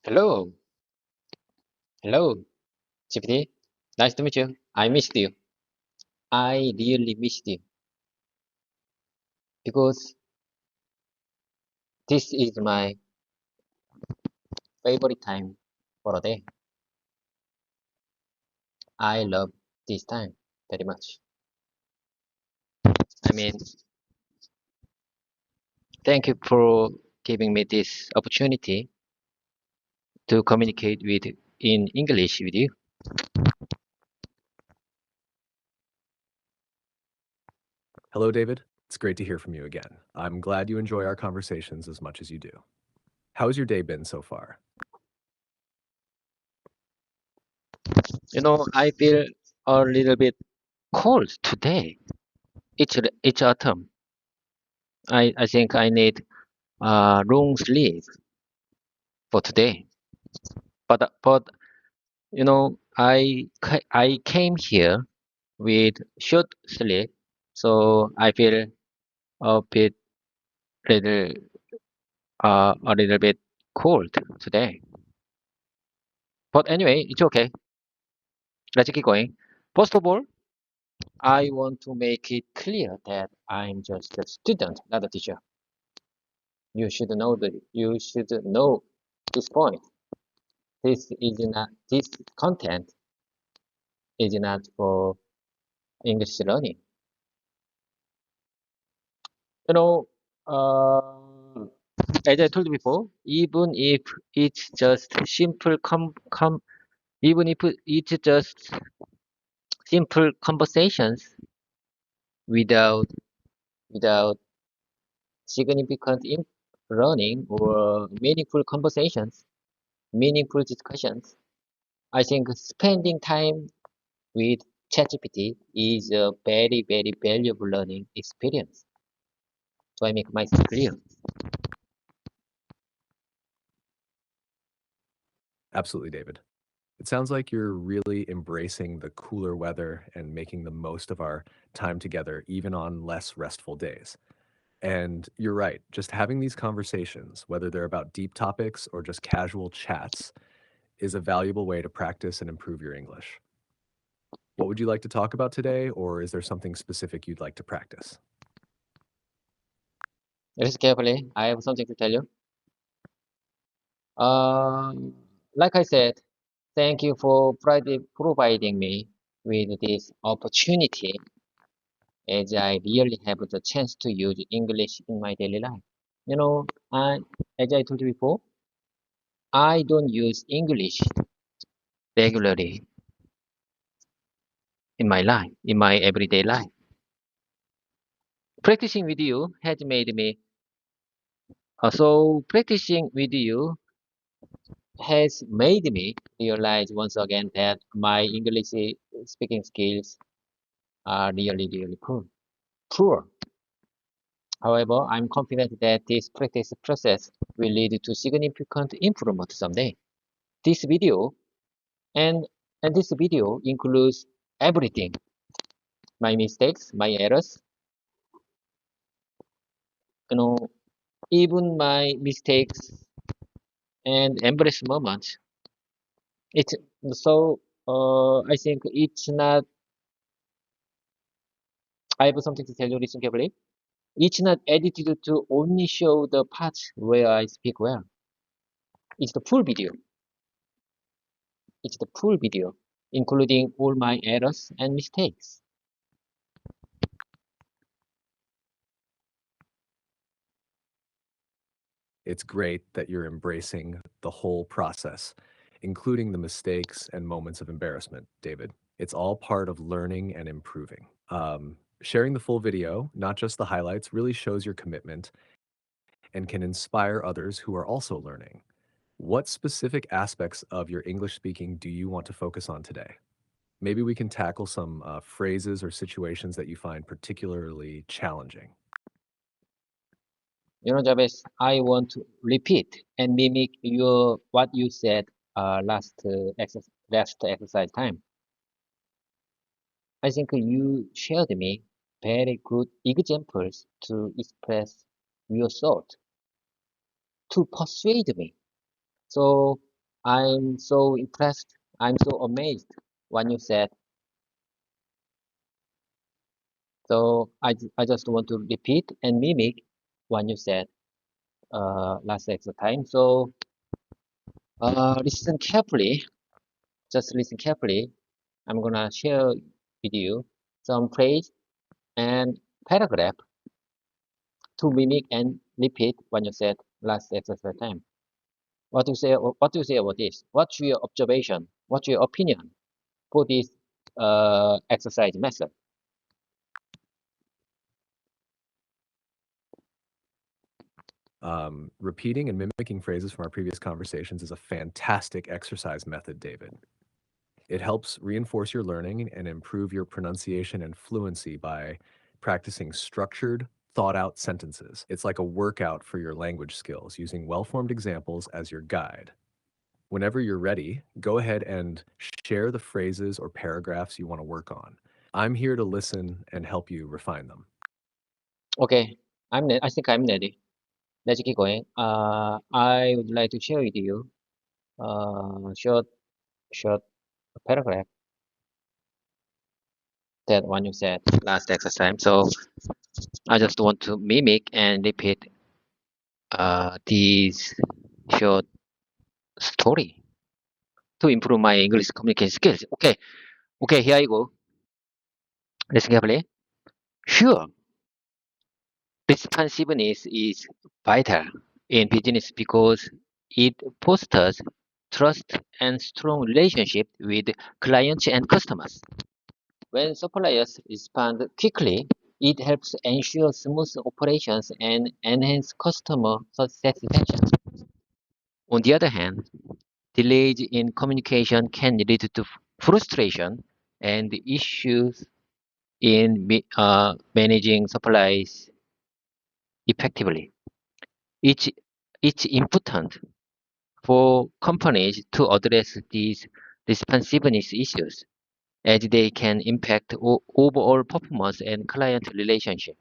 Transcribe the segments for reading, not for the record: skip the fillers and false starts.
Hello, hello, GPT. Nice to meet you. I missed you. I really missed you because this is my favorite time for a day. I love this time very much. I mean, thank you for giving me this opportunity to communicate with in English with you. Hello, David. It's great to hear from you again. I'm glad you enjoy our conversations as much as you do. How's your day been so far? I feel a little bit cold today. It's autumn. I think I need long sleep for today. But I came here with short sleep, so I feel a bit little a little bit cold today. But anyway, it's okay. Let's keep going. First of all, I want to make it clear that I'm just a student, not a teacher. You should know this point. This content is not for English learning. You know, as I told you before, even if it's just simple even if it's just simple conversations without without significant learning or meaningful conversations, meaningful discussions, I think spending time with ChatGPT is a very, very valuable learning experience. So I make myself clear. Absolutely, David. It sounds like you're really embracing the cooler weather and making the most of our time together, even on less restful days. And you're right, just having these conversations, whether they're about deep topics or just casual chats, is a valuable way to practice and improve your English. What would you like to talk about today, or is there something specific you'd like to practice? Listen carefully. I have something to tell you. Um, like I said, thank you for providing me with this opportunity as I really have the chance to use English in my daily life. You know, I, as I told you before, I don't use English regularly in my life, in my everyday life. Practicing with you has made me, so practicing with you has made me realize once again that my English speaking skills are really, really poor. However, I'm confident that this practice process will lead to significant improvement someday. This video and this video includes everything: my mistakes, my errors, you know, even my mistakes and embarrassed moments. It's so I think it's not. I have something to tell you. Listen carefully. It's not edited to only show the parts where I speak well. It's the full video. It's the full video, including all my errors and mistakes. It's great that you're embracing the whole process, including the mistakes and moments of embarrassment, David. It's all part of learning and improving. Sharing the full video, not just the highlights, really shows your commitment and can inspire others who are also learning. What specific aspects of your English speaking do you want to focus on today? Maybe we can tackle some phrases or situations that you find particularly challenging. Jabez, I want to repeat and mimic what you said last exercise time. I think you shared me very good examples to express your thought, to persuade me. So I'm so impressed. I'm so amazed when you said. So I just want to repeat and mimic what you said last extra time. So listen carefully. Just listen carefully. I'm gonna share with you some phrase and paragraph to mimic and repeat what you said last exercise time. What do you say? What do you say about this? What's your observation? What's your opinion for this exercise method? Repeating and mimicking phrases from our previous conversations is a fantastic exercise method, David. It helps reinforce your learning and improve your pronunciation and fluency by practicing structured, thought out sentences. It's like a workout for your language skills, using well formed examples as your guide. Whenever you're ready, go ahead and share the phrases or paragraphs you want to work on. I'm here to listen and help you refine them. Okay, I think I'm ready. Let's keep going. I would like to share with you short paragraph that one you said last exercise. So I just want to mimic and repeat this short story to improve my English communication skills. Okay, here I go. Listen carefully. Sure, responsiveness is vital in business because it fosters trust and strong relationship with clients and customers. When suppliers respond quickly, it helps ensure smooth operations and enhance customer satisfaction. On the other hand, delays in communication can lead to frustration and issues in managing supplies effectively. It's, it's important for companies to address these responsiveness issues as they can impact overall performance and client relationship.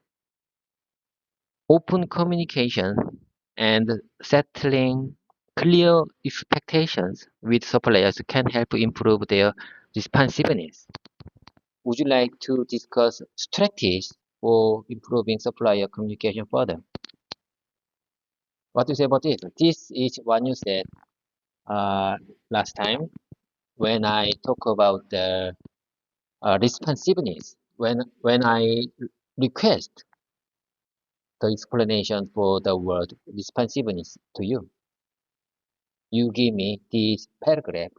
Open communication and settling clear expectations with suppliers can help improve their responsiveness. Would you like to discuss strategies for improving supplier communication further? What do you say about this? This is what you said uh, last time when I talk about the responsiveness. When I request the explanation for the word responsiveness to you, you give me this paragraph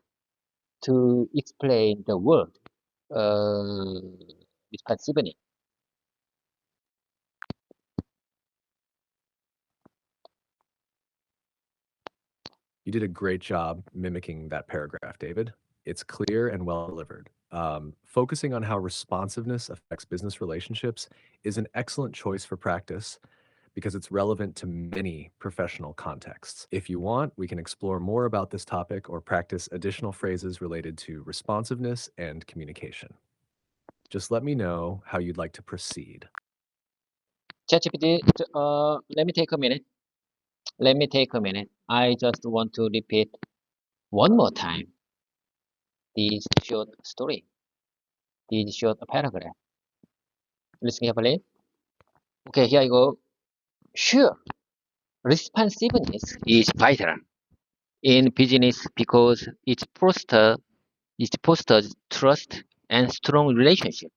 to explain the word uh, responsiveness. You did a great job mimicking that paragraph, David. It's clear and well delivered. Focusing on how responsiveness affects business relationships is an excellent choice for practice because it's relevant to many professional contexts. If you want, we can explore more about this topic or practice additional phrases related to responsiveness and communication. Just let me know how you'd like to proceed. ChatGPT, let me take a minute. Let me take a minute. I just want to repeat one more time this short story, this short paragraph. Listen carefully. Okay, here I go. Sure, responsiveness is vital in business because it fosters trust and strong relationship.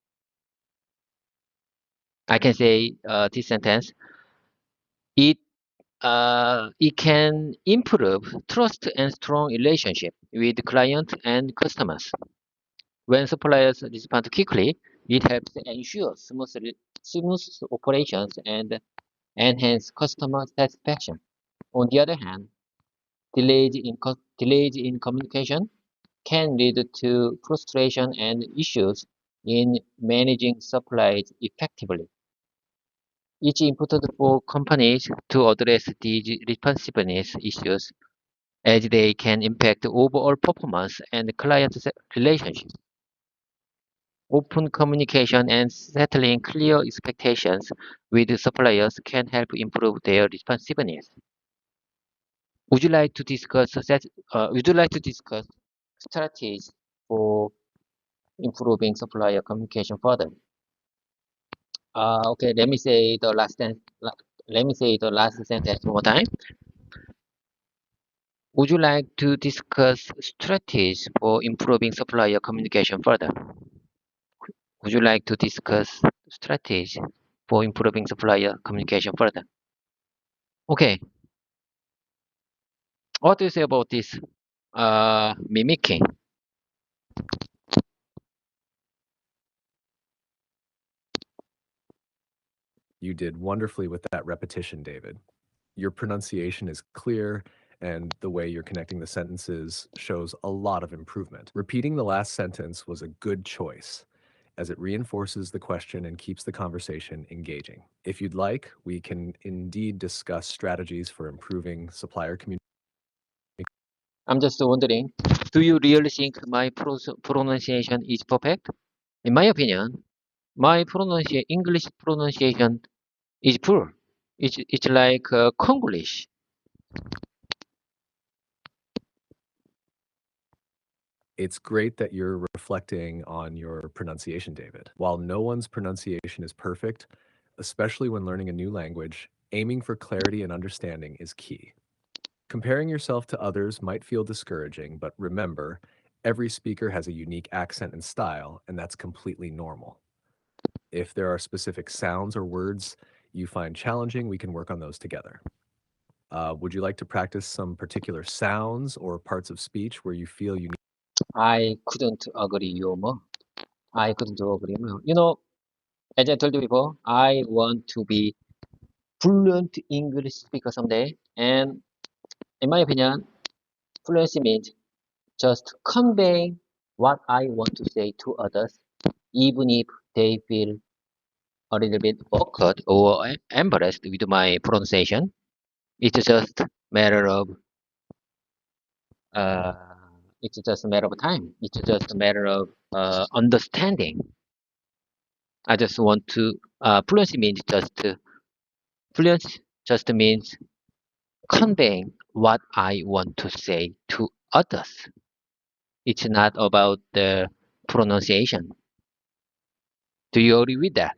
I can say this sentence. It it can improve trust and strong relationship with client and customers. When suppliers respond quickly, it helps ensure smooth operations and enhance customer satisfaction. On the other hand, delays in communication can lead to frustration and issues in managing supplies effectively. It's important for companies to address these responsiveness issues as they can impact overall performance and client relationship. Open communication and settling clear expectations with suppliers can help improve their responsiveness. Would you like to discuss strategies for improving supplier communication further? Okay, let me say the last sentence. Let me say the last sentence one more time. Would you like to discuss strategies for improving supplier communication further? Would you like to discuss strategies for improving supplier communication further? Okay, what do you say about this mimicking? You did wonderfully with that repetition, David. Your pronunciation is clear, and the way you're connecting the sentences shows a lot of improvement. Repeating the last sentence was a good choice, as it reinforces the question and keeps the conversation engaging. If you'd like, we can indeed discuss strategies for improving supplier communication. I'm just wondering, do you really think my pronunciation is perfect? In my opinion, my English pronunciation is poor. It's like Konglish. It's great that you're reflecting on your pronunciation, David. While no one's pronunciation is perfect, especially when learning a new language, aiming for clarity and understanding is key. Comparing yourself to others might feel discouraging, but remember, every speaker has a unique accent and style, and that's completely normal. If there are specific sounds or words you find challenging, we can work on those together. Would you like to practice some particular sounds or parts of speech where you feel you need? I couldn't agree more. I couldn't agree more. You know, as I told you before, I want to be fluent English speaker someday. And in my opinion, fluency means just conveying what I want to say to others, even if they feel a little bit awkward or embarrassed with my pronunciation. It's just matter of uh, it's just a matter of time. It's just a matter of understanding. I just want to fluency just means conveying what I want to say to others. It's not about the pronunciation. Do you agree with that?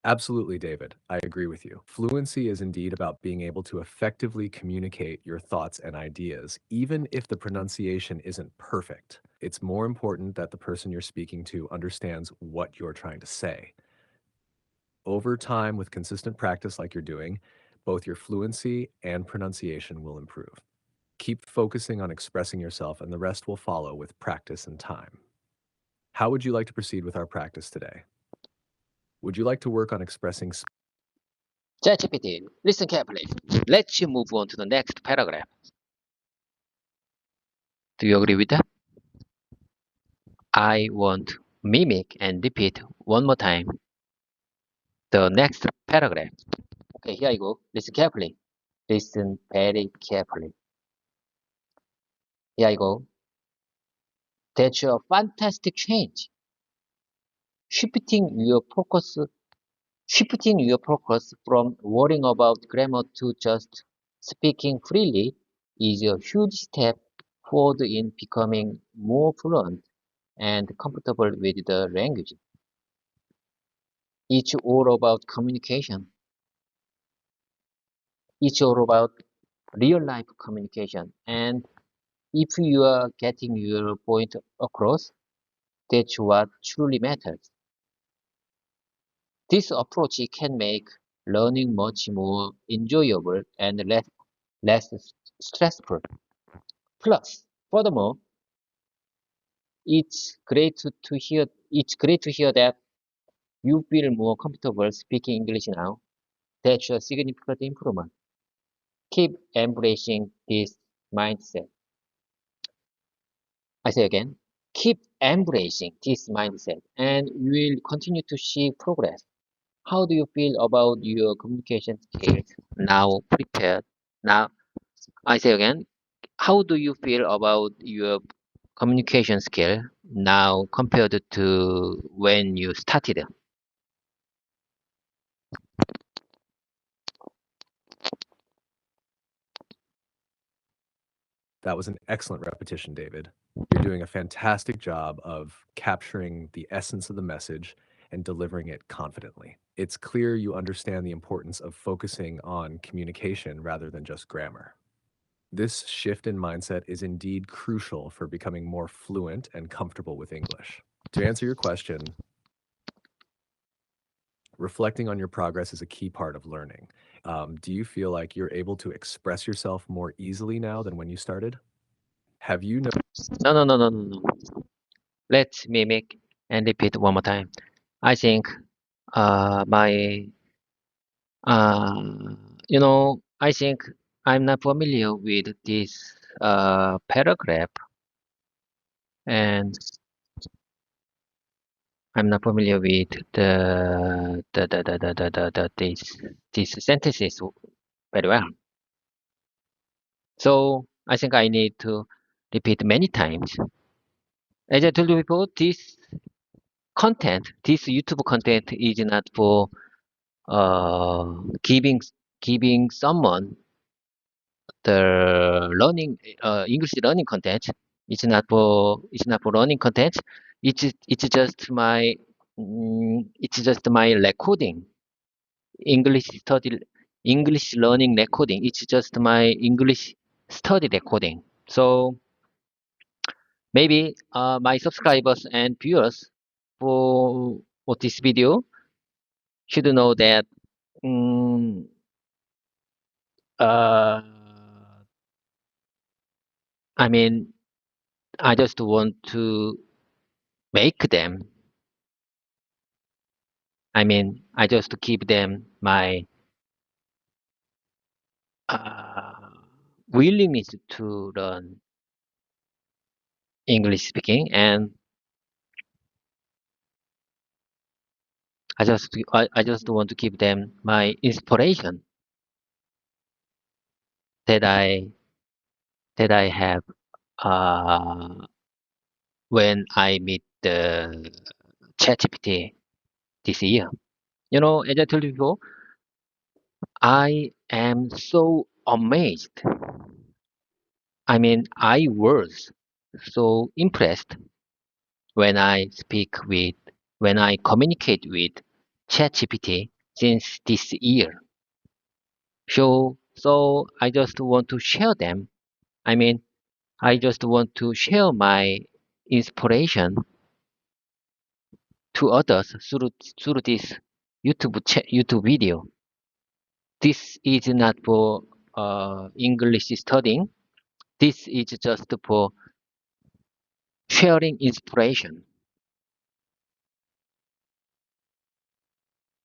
Absolutely, David. I agree with you. Fluency is indeed about being able to effectively communicate your thoughts and ideas, even if the pronunciation isn't perfect. It's more important that the person you're speaking to understands what you're trying to say. Over time, with consistent practice like you're doing, both your fluency and pronunciation will improve. Keep focusing on expressing yourself, and the rest will follow with practice and time. How would you like to proceed with our practice today? Would you like to work on expressing ChatGPT, listen carefully. Let's move on to the next paragraph. Do you agree with that? I want mimic and repeat one more time the next paragraph. Okay, here I go. Listen carefully. Listen very carefully. Here I go. That's a fantastic change. Shifting your focus, shifting your focus from worrying about grammar to just speaking freely is a huge step forward in becoming more fluent and comfortable with the language. It's all about communication. It's all about real life communication. And if you are getting your point across, that's what truly matters. This approach can make learning much more enjoyable and less stressful. Plus, furthermore, it's great to hear that you feel more comfortable speaking English now. That's a significant improvement. Keep embracing this mindset. I say again, keep embracing this mindset and you will continue to see progress. How do you feel about your communication skills now prepared? Now, I say again, how do you feel about your communication skill now compared to when you started? That was an excellent repetition, David. You're doing a fantastic job of capturing the essence of the message and delivering it confidently. It's clear you understand the importance of focusing on communication rather than just grammar. This shift in mindset is indeed crucial for becoming more fluent and comfortable with English. To answer your question, reflecting on your progress is a key part of learning. Do you feel like you're able to express yourself more easily now than when you started? Have you No, no, no, no, no, no. Let's mimic and repeat one more time. I think my I think I'm not familiar with this paragraph, and I'm not familiar with these sentences very well. So I think I need to repeat many times. As I told you before, this YouTube content is not for giving someone the English learning content. It's not for learning content. It's just my recording. English study English learning recording. It's just my English study recording. So maybe my subscribers and viewers for this video should know that mm, uh, I mean I just want to make them. I just give them my uh, willingness to learn English speaking, and I just want to give them my inspiration that I have uh, when I meet the ChatGPT this year. As I told you before, I am so amazed. I was so impressed when when I communicate with ChatGPT since this year. So I just want to share them. I mean, I just want to share my inspiration to others through this YouTube video. This is not for English studying. This is just for sharing inspiration.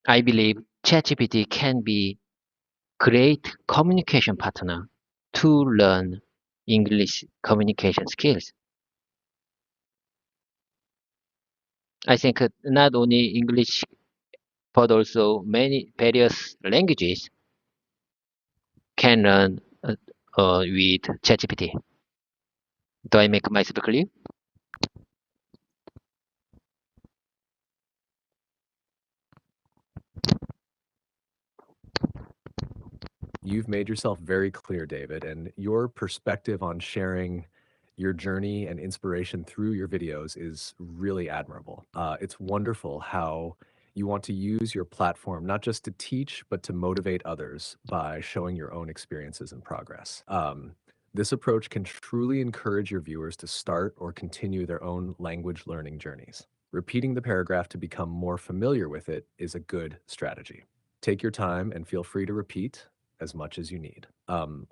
I believe ChatGPT can be great communication partner to learn English communication skills. I think not only English but also many various languages can learn with ChatGPT. Do I make myself clear? You've made yourself very clear, David, and your perspective on sharing your journey and inspiration through your videos is really admirable. It's wonderful how you want to use your platform not just to teach, but to motivate others by showing your own experiences and progress. This approach can truly encourage your viewers to start or continue their own language learning journeys. Repeating the paragraph to become more familiar with it is a good strategy. Take your time and feel free to repeat as much as you need.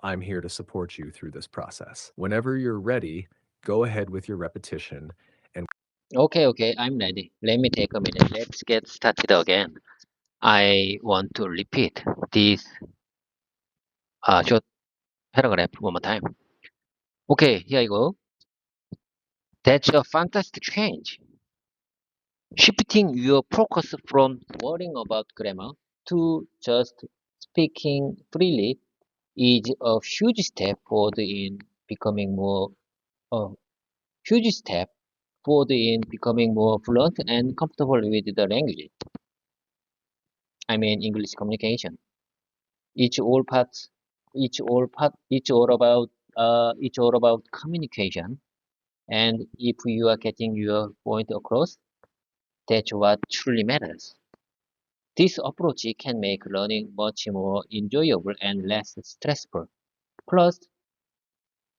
I'm here to support you through this process. Whenever you're ready, go ahead with your repetition. And Okay, I'm ready. Let me take a minute. Let's get started again. I want to repeat this short paragraph one more time. Okay, here I go. That's a fantastic change. Shifting your focus from worrying about grammar to just speaking freely is a huge step forward in becoming more a huge step forward in becoming more fluent and comfortable with the language. English communication. It's all about it's all about communication. And if you are getting your point across, that's what truly matters. This approach can make learning much more enjoyable and less stressful. Plus,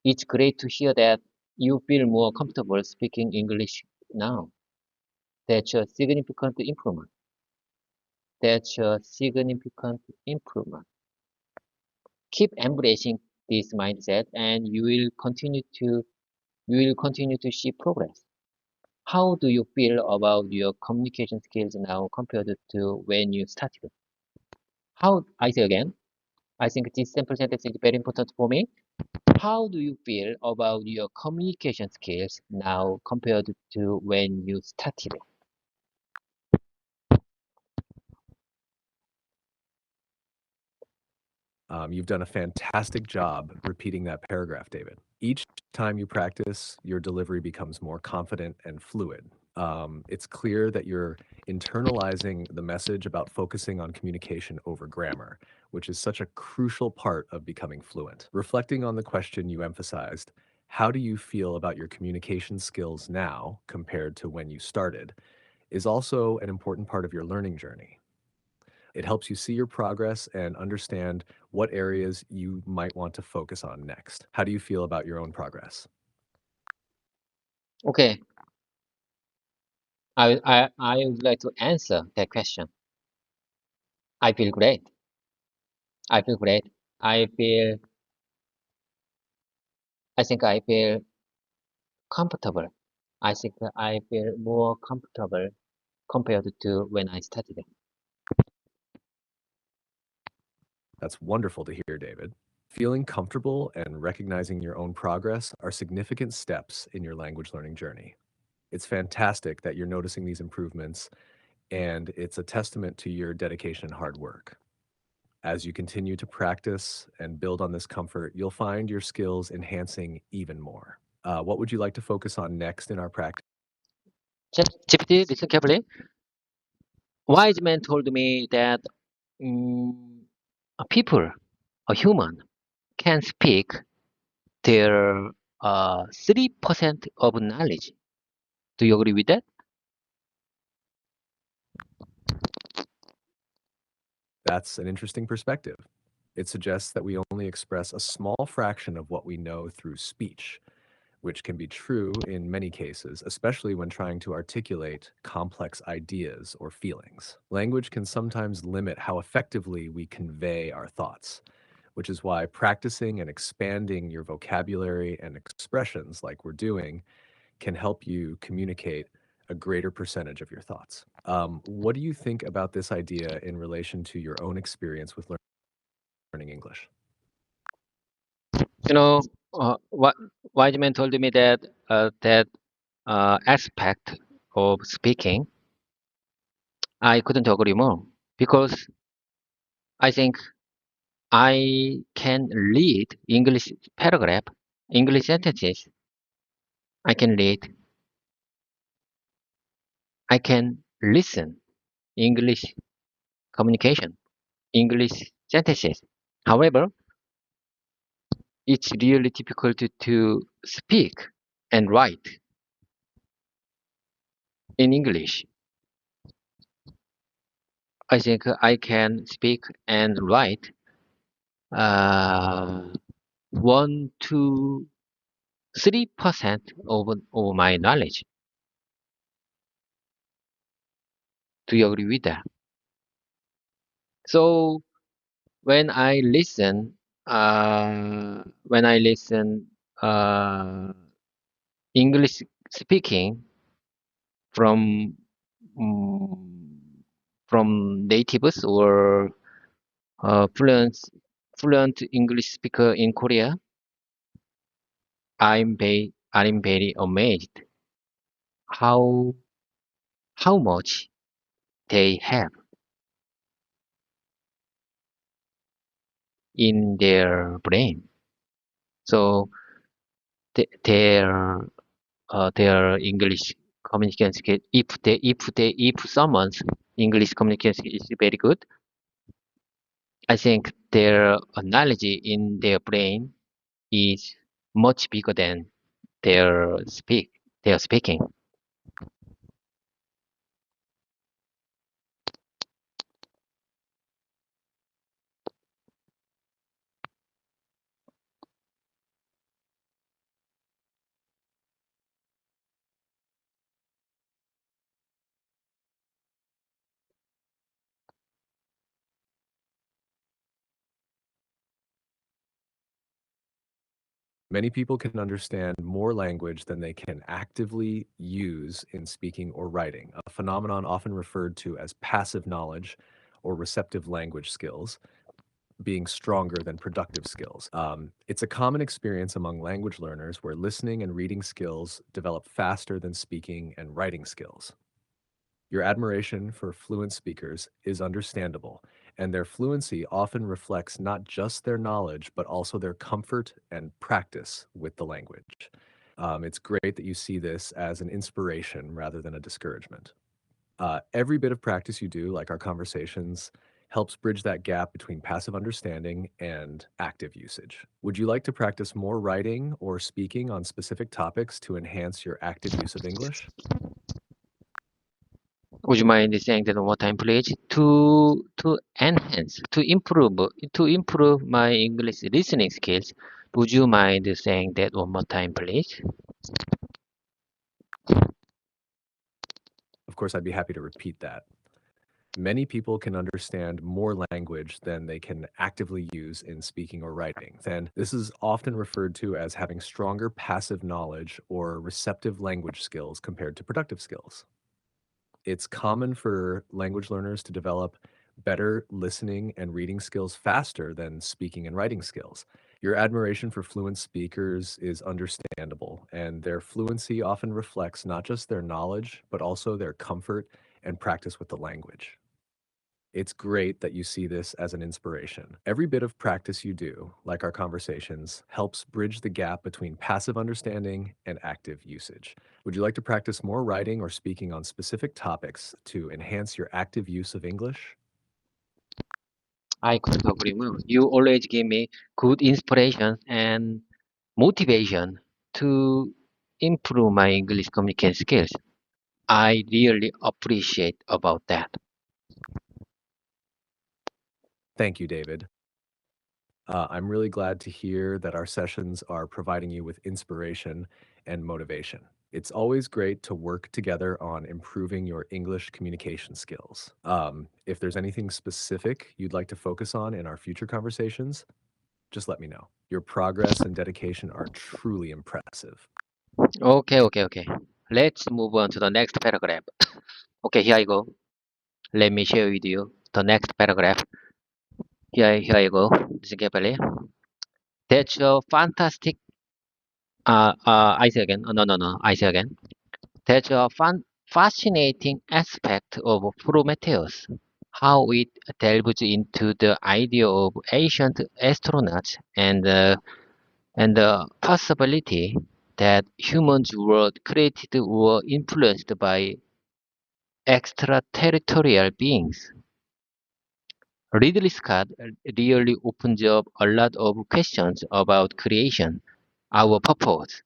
it's great to hear that you feel more comfortable speaking English now. That's a significant improvement. That's a significant improvement. Keep embracing this mindset and you will continue to see progress. How do you feel about your communication skills now compared to when you started? How I say again, I think this sample sentence is very important for me. How do you feel about your communication skills now compared to when you started? You've done a fantastic job repeating that paragraph, David. Each time you practice, your delivery becomes more confident and fluid. It's clear that you're internalizing the message about focusing on communication over grammar, which is such a crucial part of becoming fluent. Reflecting on the question you emphasized, how do you feel about your communication skills now compared to when you started, is also an important part of your learning journey. It helps you see your progress and understand what areas you might want to focus on next. How do you feel about your own progress? Okay, I would like to answer that question. I feel great. I feel great. I feel, I think I feel comfortable. I think I feel more comfortable compared to when I started. That's wonderful to hear, David. Feeling comfortable and recognizing your own progress are significant steps in your language learning journey. It's fantastic that you're noticing these improvements, and it's a testament to your dedication and hard work. As you continue to practice and build on this comfort, you'll find your skills enhancing even more. What would you like to focus on next in our practice? GPT, listen carefully. Wise man told me that mm, a people, a human, can speak their 3% of knowledge. Do you agree with that? That's an interesting perspective. It suggests that we only express a small fraction of what we know through speech, which can be true in many cases, especially when trying to articulate complex ideas or feelings. Language can sometimes limit how effectively we convey our thoughts, which is why practicing and expanding your vocabulary and expressions, like we're doing, can help you communicate a greater percentage of your thoughts. What do you think about this idea in relation to your own experience with learning English? You know, what wise man told me that that aspect of speaking, I couldn't agree more because I think I can read English paragraph, English sentences. I can read. I can listen English communication, English sentences. However, it's really difficult to speak and write in English. I think I can speak and write 1 to 3% of my knowledge. Do you agree with that? So when I listen, when I listen English speaking from mm, from natives or uh, fluent fluent English speaker in Korea, I'm very amazed how how much they have in their brain. So their English communication skill, if someone's English communication is very good, I think their knowledge in their brain is much bigger than their speaking. Many people can understand more language than they can actively use in speaking or writing, a phenomenon often referred to as passive knowledge or receptive language skills being stronger than productive skills. It's a common experience among language learners where listening and reading skills develop faster than speaking and writing skills. Your admiration for fluent speakers is understandable, and their fluency often reflects not just their knowledge, but also their comfort and practice with the language. It's great that you see this as an inspiration rather than a discouragement. Every bit of practice you do, like our conversations, helps bridge that gap between passive understanding and active usage. Would you like to practice more writing or speaking on specific topics to enhance your active use of English? Would you mind saying that one more time, please? To improve my English listening skills. Would you mind saying that one more time, please? Of course, I'd be happy to repeat that. Many people can understand more language than they can actively use in speaking or writing. Then this is often referred to as having stronger passive knowledge or receptive language skills compared to productive skills. It's common for language learners to develop better listening and reading skills faster than speaking and writing skills. Your admiration for fluent speakers is understandable, and their fluency often reflects not just their knowledge, but also their comfort and practice with the language. It's great that you see this as an inspiration. Every bit of practice you do, like our conversations, helps bridge the gap between passive understanding and active usage. Would you like to practice more writing or speaking on specific topics to enhance your active use of English? I couldn't agree more. You always give me good inspiration and motivation to improve my English communication skills. I really appreciate about that. Thank you, David. I'm really glad to hear that our sessions are providing you with inspiration and motivation. It's always great to work together on improving your English communication skills. If there's anything specific you'd like to focus on in our future conversations, just let me know. Your progress and dedication are truly impressive. Okay. Let's move on to the next paragraph. Okay, here I go. Let me share with you the next paragraph. Here I go. Listen carefully. That's a fantastic. I say again. No. I say again. That's a fascinating aspect of Prometheus. How it delves into the idea of ancient astronauts and the possibility that humans were created or influenced by extraterrestrial beings. Ridley Scott really opens up a lot of questions about creation, our purpose,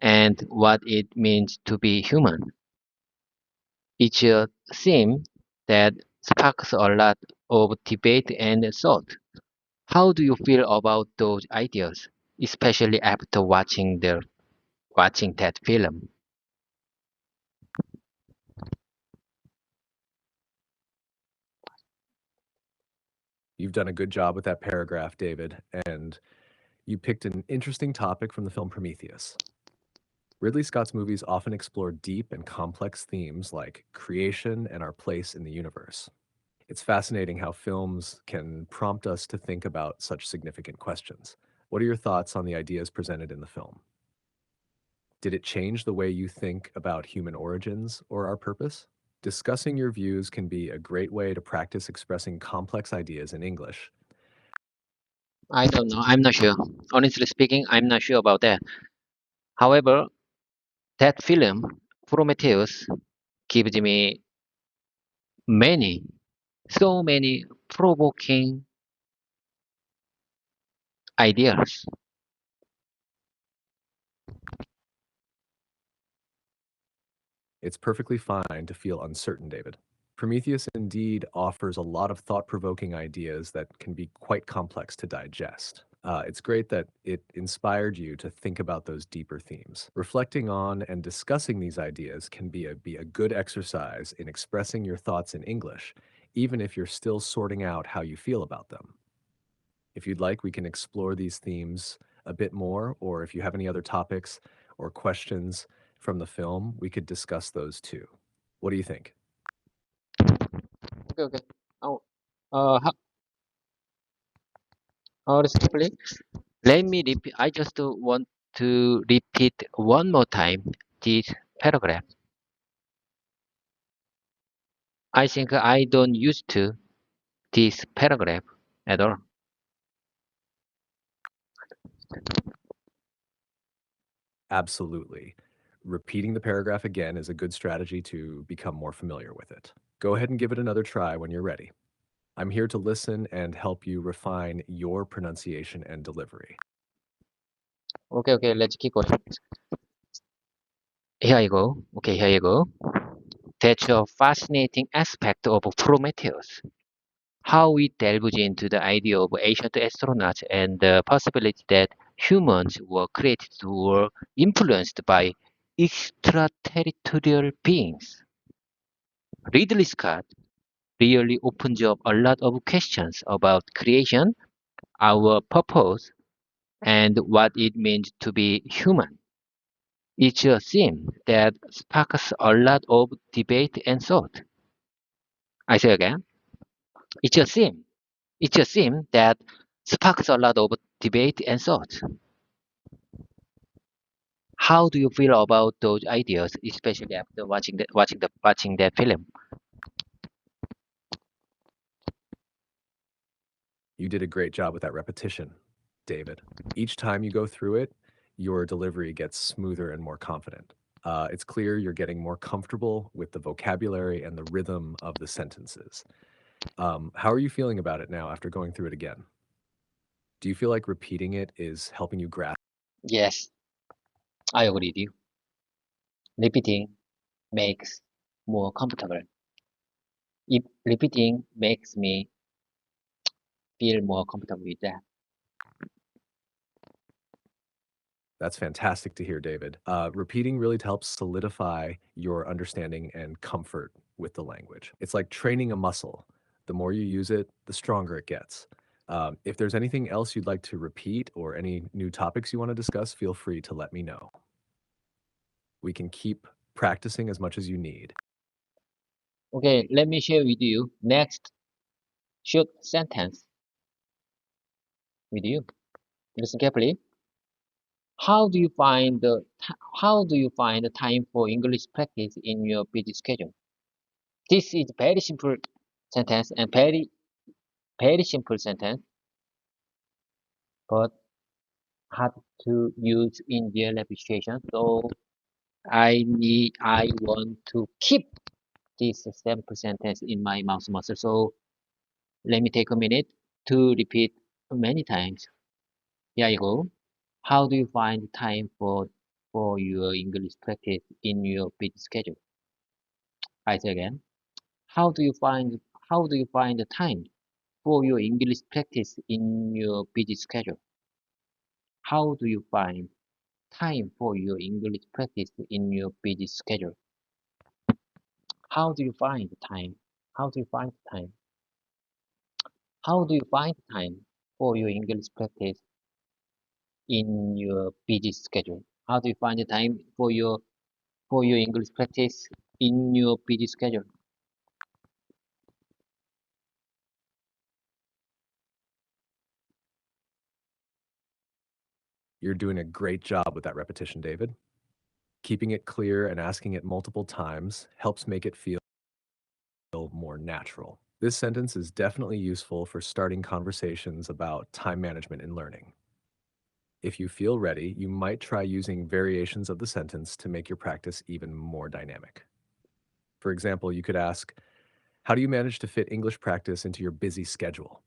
and what it means to be human. It's a theme that sparks a lot of debate and thought. How do you feel about those ideas, especially after watching that film? You've done a good job with that paragraph, David, and you picked an interesting topic from the film Prometheus. Ridley Scott's movies often explore deep and complex themes like creation and our place in the universe. It's fascinating how films can prompt us to think about such significant questions. What are your thoughts on the ideas presented in the film? Did it change the way you think about human origins or our purpose? Discussing your views can be a great way to practice expressing complex ideas in English. I don't know. I'm not sure. Honestly speaking, I'm not sure about that. However, that film, Prometheus, gives me many, so many provoking ideas. It's perfectly fine to feel uncertain, David. Prometheus indeed offers a lot of thought provoking ideas that can be quite complex to digest. It's great that it inspired you to think about those deeper themes. Reflecting on and discussing these ideas can be a good exercise in expressing your thoughts in English, even if you're still sorting out how you feel about them. If you'd like, we can explore these themes a bit more, or if you have any other topics or questions from the film, we could discuss those too. What do you think? Okay, okay. Oh, how, listen carefully. Let me repeat. I just want to repeat one more time this paragraph. I think I don't used to this paragraph at all. Absolutely. Repeating the paragraph again is a good strategy to become more familiar with it. Go ahead and give it another try when you're ready. I'm here to listen and help you refine your pronunciation and delivery. Okay, okay. Let's keep going. Here you go. Okay, here you go. That's a fascinating aspect of Prometheus. How it delves into the idea of ancient astronauts and the possibility that humans were created or influenced by extraterrestrial beings. Ridley Scott really opens up a lot of questions about creation, our purpose, and what it means to be human. It's a theme that sparks a lot of debate and thought. I say again, it's a theme. It's a theme that sparks a lot of debate and thought. How do you feel about those ideas, especially after watching that film? You did a great job with that repetition, David. Each time you go through it, your delivery gets smoother and more confident. It's clear you're getting more comfortable with the vocabulary and the rhythm of the sentences. How are you feeling about it now after going through it again? Do you feel like repeating it is helping you grasp? Yes, I agree with you. Repeating makes more comfortable. If repeating makes me feel more comfortable with that. That's fantastic to hear, David. Repeating really helps solidify your understanding and comfort with the language. It's like training a muscle. The more you use it, the stronger it gets. If there's anything else you'd like to repeat or any new topics you want to discuss, feel free to let me know. We can keep practicing as much as you need. Okay, let me share with you next short sentence with you. Listen carefully. How do you find the time for English practice in your busy schedule? This is very simple sentence and very simple sentence, but hard to use in real life situation. So I want to keep this simple sentence in my mouth muscle. So let me take a minute to repeat many times. Here you go. How do you find time for your English practice in your busy schedule? I say again. How do you find how do you find the time for your English practice in your busy schedule? How do you find time for your English practice in your busy schedule? How do you find the time? How do you find the time? How do you find time for your English practice in your busy schedule? How do you find the time for your English practice in your busy schedule? You're doing a great job with that repetition, David. Keeping it clear and asking it multiple times helps make it feel more natural. This sentence is definitely useful for starting conversations about time management in learning. If you feel ready, you might try using variations of the sentence to make your practice even more dynamic. For example, you could ask, how do you manage to fit English practice into your busy schedule?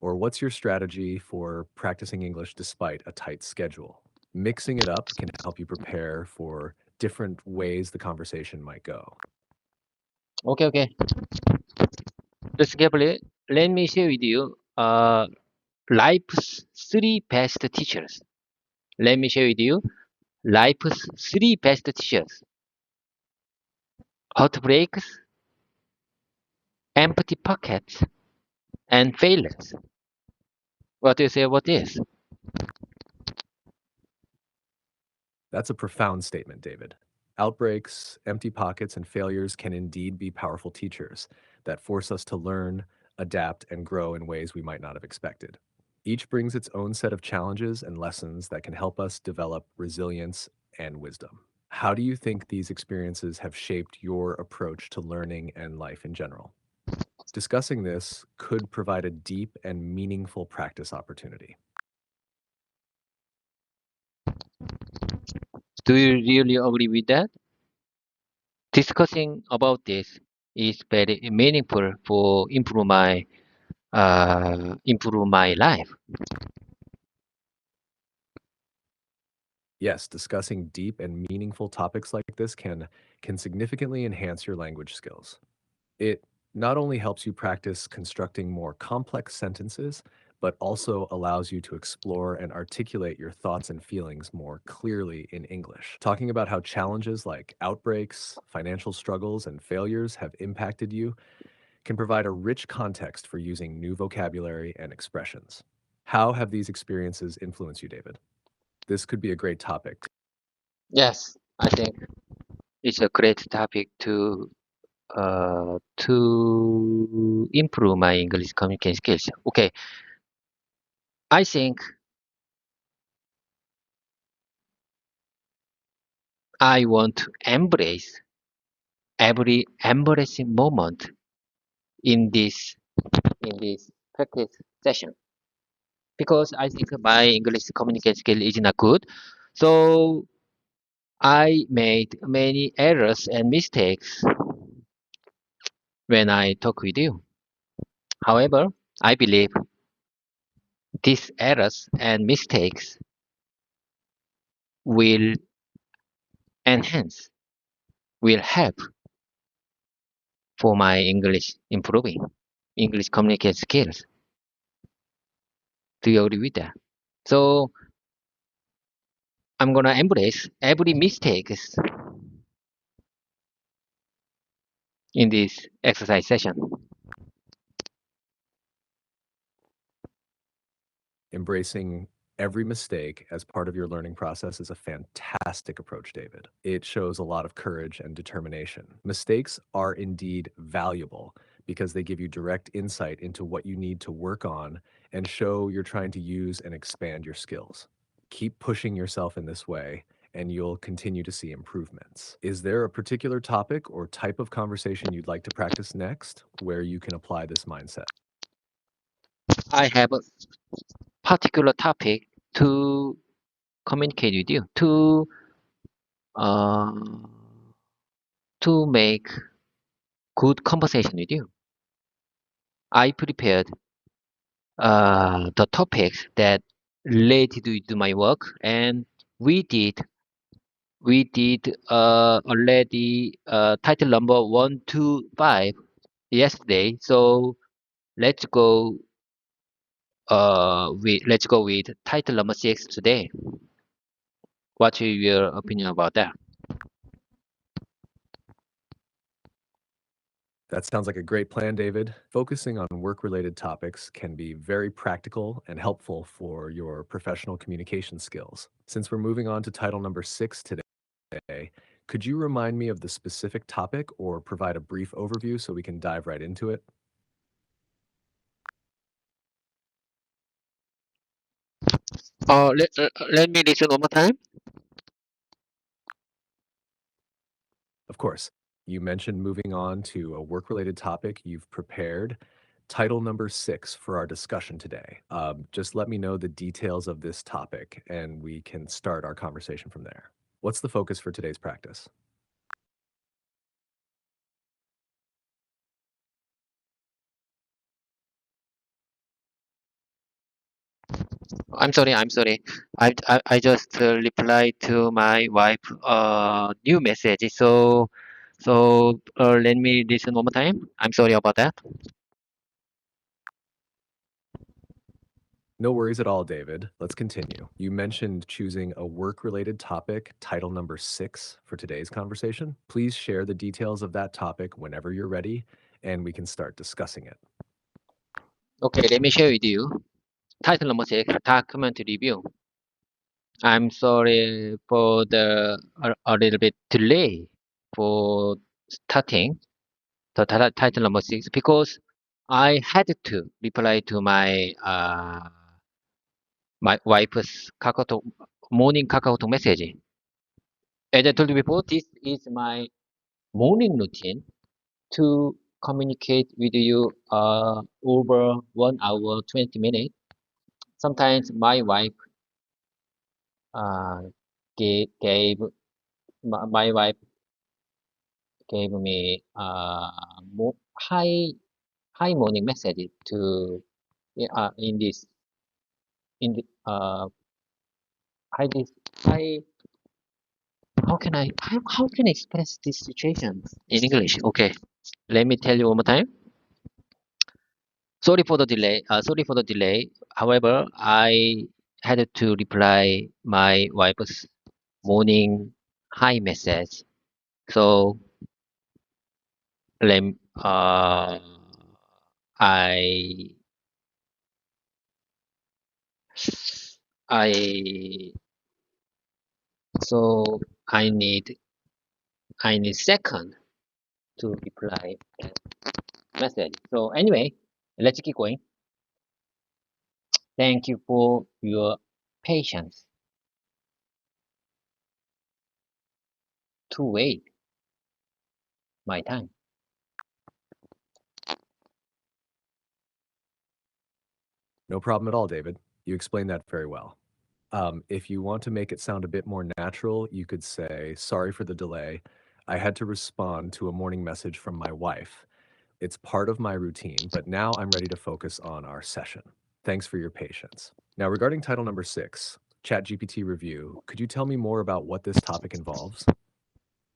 Or what's your strategy for practicing English despite a tight schedule? Mixing it up can help you prepare for different ways the conversation might go. Okay. Let's carefully. Let me share with you life's three best teachers. Let me share with you life's three best teachers. Heartbreaks, empty pockets, and failures. What do you say about this? That's a profound statement, David. Outbreaks, empty pockets, and failures can indeed be powerful teachers that force us to learn, adapt, and grow in ways we might not have expected. Each brings its own set of challenges and lessons that can help us develop resilience and wisdom. How do you think these experiences have shaped your approach to learning and life in general? Discussing this could provide a deep and meaningful practice opportunity. Do you really agree with that? Discussing about this is very meaningful for improve my life. Yes, discussing deep and meaningful topics like this can significantly enhance your language skills. It not only helps you practice constructing more complex sentences, but also allows you to explore and articulate your thoughts and feelings more clearly in English. Talking about how challenges like outbreaks, financial struggles, and failures have impacted you can provide a rich context for using new vocabulary and expressions. How have these experiences influenced you, David? This could be a great topic. Yes, I think it's a great topic to improve my English communication skills. Okay, I think I want to embrace every embarrassing moment in this practice session because I think my English communication skill is not good. So I made many errors and mistakes when I talk with you. However, I believe these errors and mistakes will enhance, will help for my English improving, English communication skills. Do you agree with that? So I'm gonna embrace every mistakes in this exercise session. Embracing every mistake as part of your learning process is a fantastic approach, David. It shows a lot of courage and determination. Mistakes are indeed valuable because they give you direct insight into what you need to work on and show you're trying to use and expand your skills. Keep pushing yourself in this way, and you'll continue to see improvements. Is there a particular topic or type of conversation you'd like to practice next where you can apply this mindset? I have a particular topic to communicate with you, uh, to make good conversation with you. I prepared the topics that related to my work, and we did already title number 1 to 5 yesterday. So let's go let's go with title number 6 today. What's your opinion about that? That sounds like a great plan, David. Focusing on work-related topics can be very practical and helpful for your professional communication skills. Since we're moving on to title number 6 today, could you remind me of the specific topic or provide a brief overview so we can dive right into it? Let me listen one more time. Of course, you mentioned moving on to a work-related topic you've prepared. Title number 6 for our discussion today. Just let me know the details of this topic and we can start our conversation from there. What's the focus for today's practice? I'm sorry. I'm sorry. I just replied to my wife new message. So let me listen one more time. I'm sorry about that. No worries at all, David. Let's continue. You mentioned choosing a work-related topic, title number 6 for today's conversation. Please share the details of that topic whenever you're ready, and we can start discussing it. Okay, let me share with you. Title number 6, document review. I'm sorry for the a little bit delay for starting the title number 6 because I had to reply to my wife's morning KakaoTalk message. As I told you before, this is my morning routine to communicate with you over 1 hour 20 minutes. Sometimes my wife uh, gave my wife gave me high morning message to in this in the high this high how can I express this situation in English? Okay, let me tell you one more time. Sorry for the delay. Sorry for the delay. However, I had to reply my wife's morning hi message. So let I I so I need second to reply that message. So anyway, let's keep going. Thank you for your patience to wait my time. No problem at all, David. You explained that very well. If you want to make it sound a bit more natural, you could say, "Sorry for the delay. I had to respond to a morning message from my wife. It's part of my routine, but now I'm ready to focus on our session. Thanks for your patience." Now, regarding title number 6, ChatGPT review, could you tell me more about what this topic involves?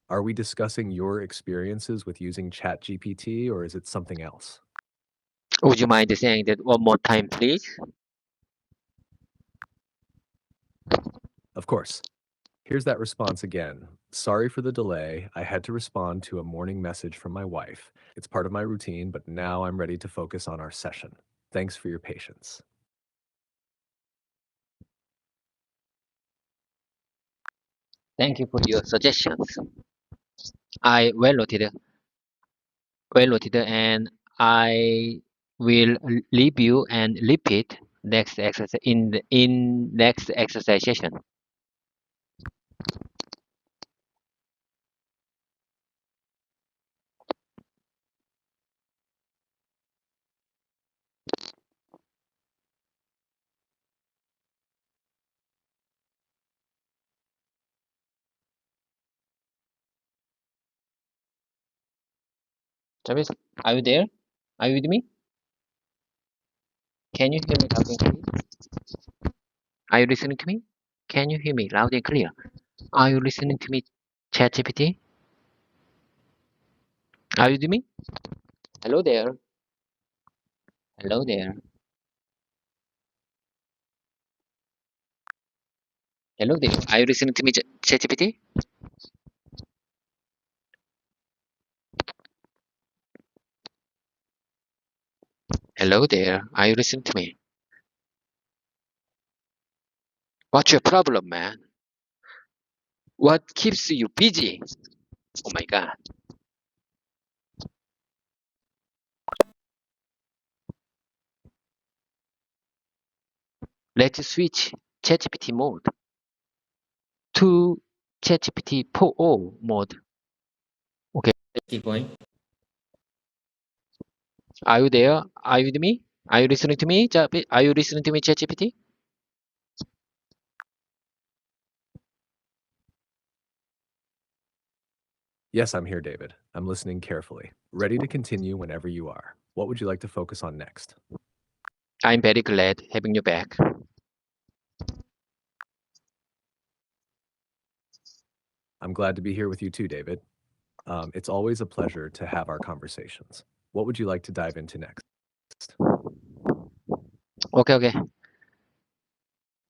Are we discussing your experiences with using ChatGPT, or is it something else? Would you mind saying that one more time, please? Of course. Here's that response again. "Sorry for the delay. I had to respond to a morning message from my wife. It's part of my routine, but now I'm ready to focus on our session. Thanks for your patience." Thank you for your suggestions. I well noted, and I will review and repeat next exercise in next exercise session. Travis, are you there? Are you with me? Can you hear me loud and clear? Are you listening to me? Can you hear me loud and clear? Are you listening to me, ChatGPT? Are you with me? Hello there. Hello there. Hello there. Are you listening to me, ChatGPT? Hello there. Are you listening to me? What's your problem, man? What keeps you busy? Oh my God. Let's switch ChatGPT mode to ChatGPT 4o mode. Okay, let's keep going. Are you there? Are you with me? Are you listening to me? Are you listening to me, ChatGPT? Yes, I'm here, David. I'm listening carefully. Ready to continue whenever you are. What would you like to focus on next? I'm very glad having you back. I'm glad to be here with you too, David. It's always a pleasure to have our conversations. What would you like to dive into next? Okay, okay.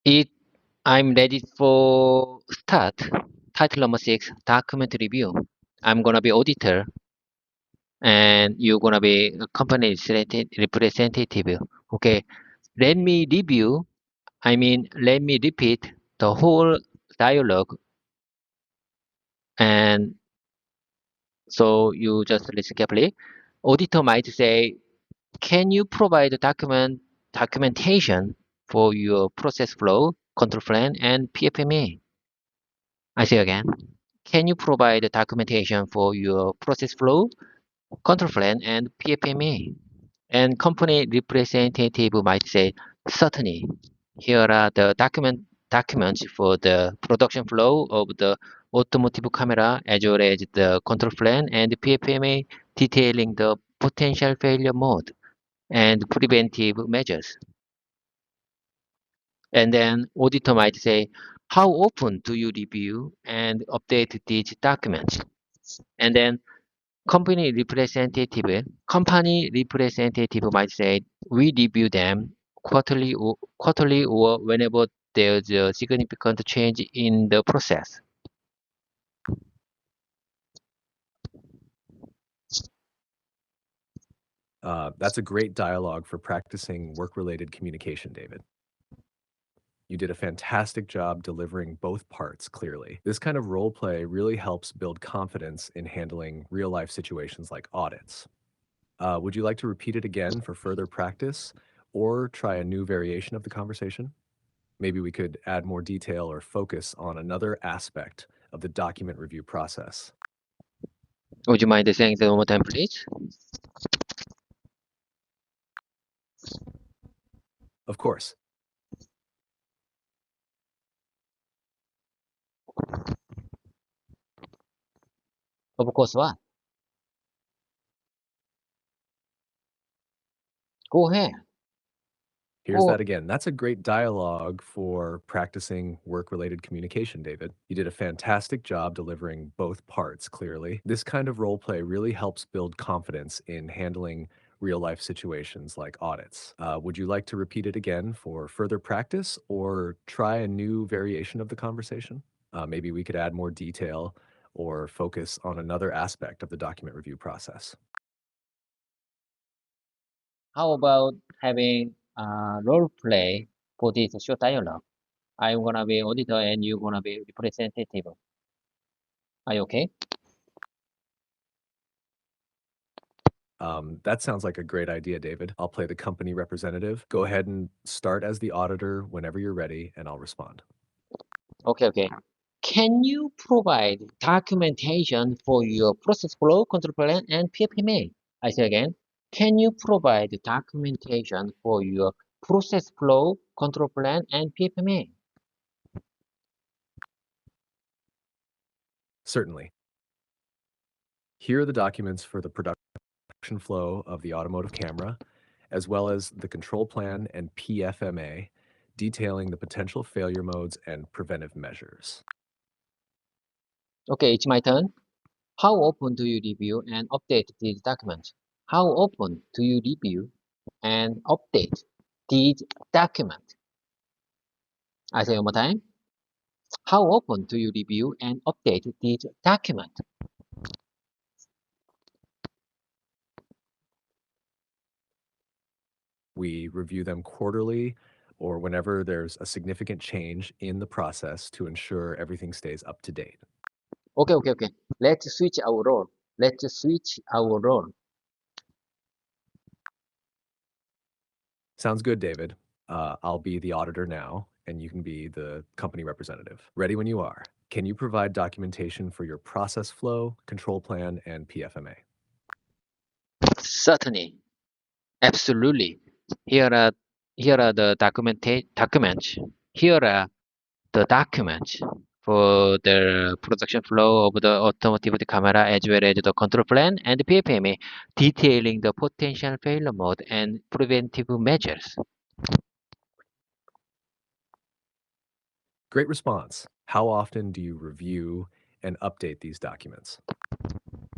It I'm ready for start. Title number 6, document review. I'm gonna be auditor and you're gonna be a company representative. Okay. Let me review. Let me repeat the whole dialogue. And so you just listen carefully. Auditor might say, can you provide documentation for your process flow, control plan, and PFMA? I say again. Can you provide documentation for your process flow, control plan, and PFMA? And company representative might say, certainly, here are the documents for the production flow of the automotive camera as well as the control plan and PFMA detailing the potential failure mode and preventive measures. And then auditor might say, how often do you review and update these documents? And then company representative might say, we review them quarterly or whenever there's a significant change in the process. That's a great dialogue for practicing work-related communication, David. You did a fantastic job delivering both parts clearly. This kind of role play really helps build confidence in handling real-life situations like audits. Would you like to repeat it again for further practice or try a new variation of the conversation? Maybe we could add more detail or focus on another aspect of the document review process. Would you mind saying that one more time, please? Of course. Of course, what? Go ahead. Here's Go. that again. That's a great dialogue for practicing work-related communication, David. You did a fantastic job delivering both parts clearly. This kind of role play really helps build confidence in handling real-life situations like audits. Would you like to repeat it again for further practice or try a new variation of the conversation? Maybe we could add more detail or focus on another aspect of the document review process. How about having a role play for this short dialogue? I'm gonna be auditor and you're gonna be representative. Are you okay? That sounds like a great idea, David. I'll play the company representative. Go ahead and start as the auditor whenever you're ready, and I'll respond. Okay, okay. Can you provide documentation for your process flow, control plan, and PFMA? I say again, can you provide documentation for your process flow, control plan, and PFMA? Certainly. Here are the documents for the production flow of the automotive camera, as well as the control plan and PFMA, detailing the potential failure modes and preventive measures. Okay, it's my turn. How often do you review and update these documents? How often do you review and update these documents? I say one more time. How often do you review and update these documents? We review them quarterly or whenever there's a significant change in the process to ensure everything stays up to date. Okay, okay, okay. Let's switch our role. Let's switch our role. Sounds good, David. I'll be the auditor now, and you can be the company representative. Ready when you are. Can you provide documentation for your process flow, control plan, and PFMA? Certainly, absolutely. Here are here are the documents. Here are the documents for the production flow of the automotive camera as well as the control plan and PFMA detailing the potential failure mode and preventive measures. Great response. How often do you review and update these documents?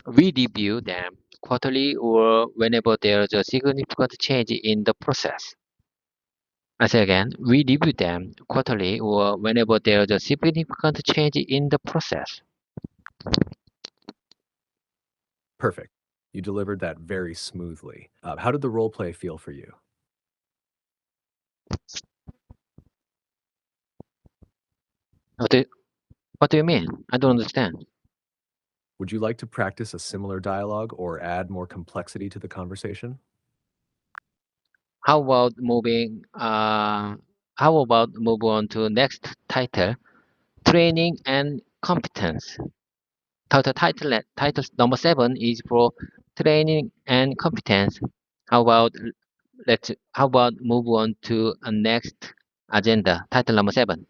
We review them quarterly or whenever there's a significant change in the process. I say again, we review them quarterly or whenever there's a significant change in the process. Perfect. You delivered that very smoothly. How did the role play feel for you? What do, what do you mean? I don't understand. Would you like to practice a similar dialogue or add more complexity to the conversation? How about moving? How about move on to next title, training and competence. Title number 7 is for training and competence. How about how about move on to a next agenda, title number 7.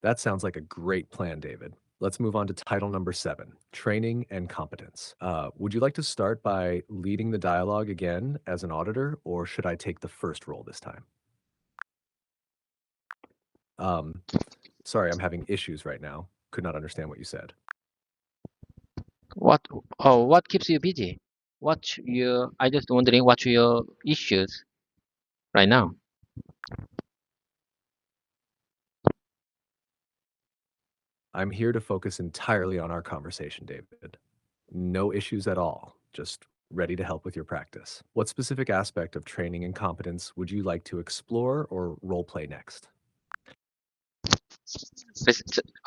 That sounds like a great plan, David. Let's move on to title number 7, training and competence. Would you like to start by leading the dialogue again as an auditor, or should I take the first role this time? Um, Sorry, I'm having issues right now. Could not understand what you said. What what keeps you busy? What's your I just wondering what's your issues right now? I'm here to focus entirely on our conversation, David. No issues at all. Just ready to help with your practice. What specific aspect of training and competence would you like to explore or role play next?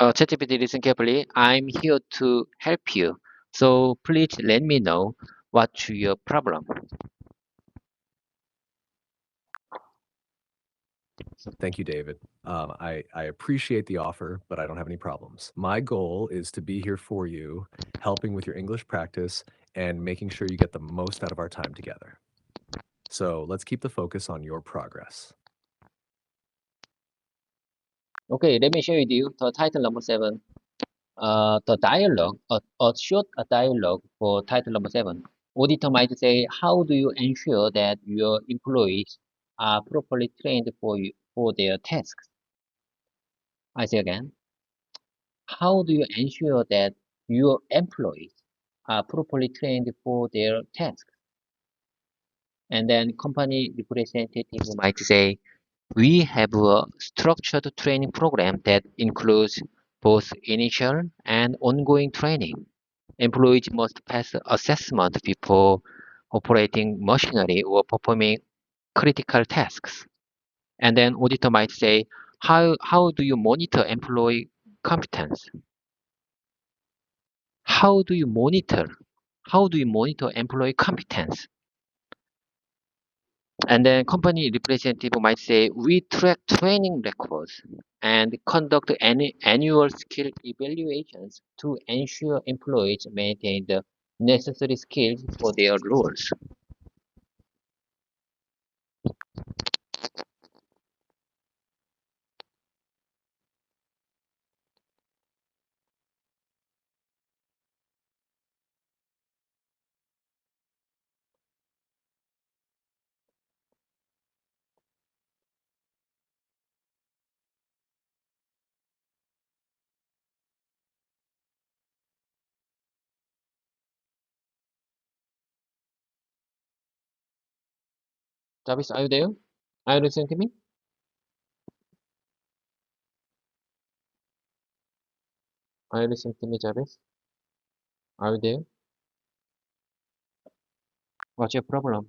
ChatGPT, listen carefully. I'm here to help you. So please let me know what's your problem. Thank you, David. I appreciate the offer, but I don't have any problems. My goal is to be here for you, helping with your English practice and making sure you get the most out of our time together. So let's keep the focus on your progress. Okay, let me share with you the title number 7. The dialogue, a short dialogue for title number 7. Auditor might say, how do you ensure that your employees are properly trained for their tasks? I say again, how do you ensure that your employees are properly trained for their tasks? And then company representative might say, we have a structured training program that includes both initial and ongoing training. Employees must pass assessment before operating machinery or performing critical tasks. And then auditor might say, how do you monitor employee competence? How do you monitor? How do you monitor employee competence? And then company representative might say, we track training records and conduct annual skill evaluations to ensure employees maintain the necessary skills for their roles. Travis, are you there? Are you listening to me? Are you listening to me, Travis? Are you there? What's your problem?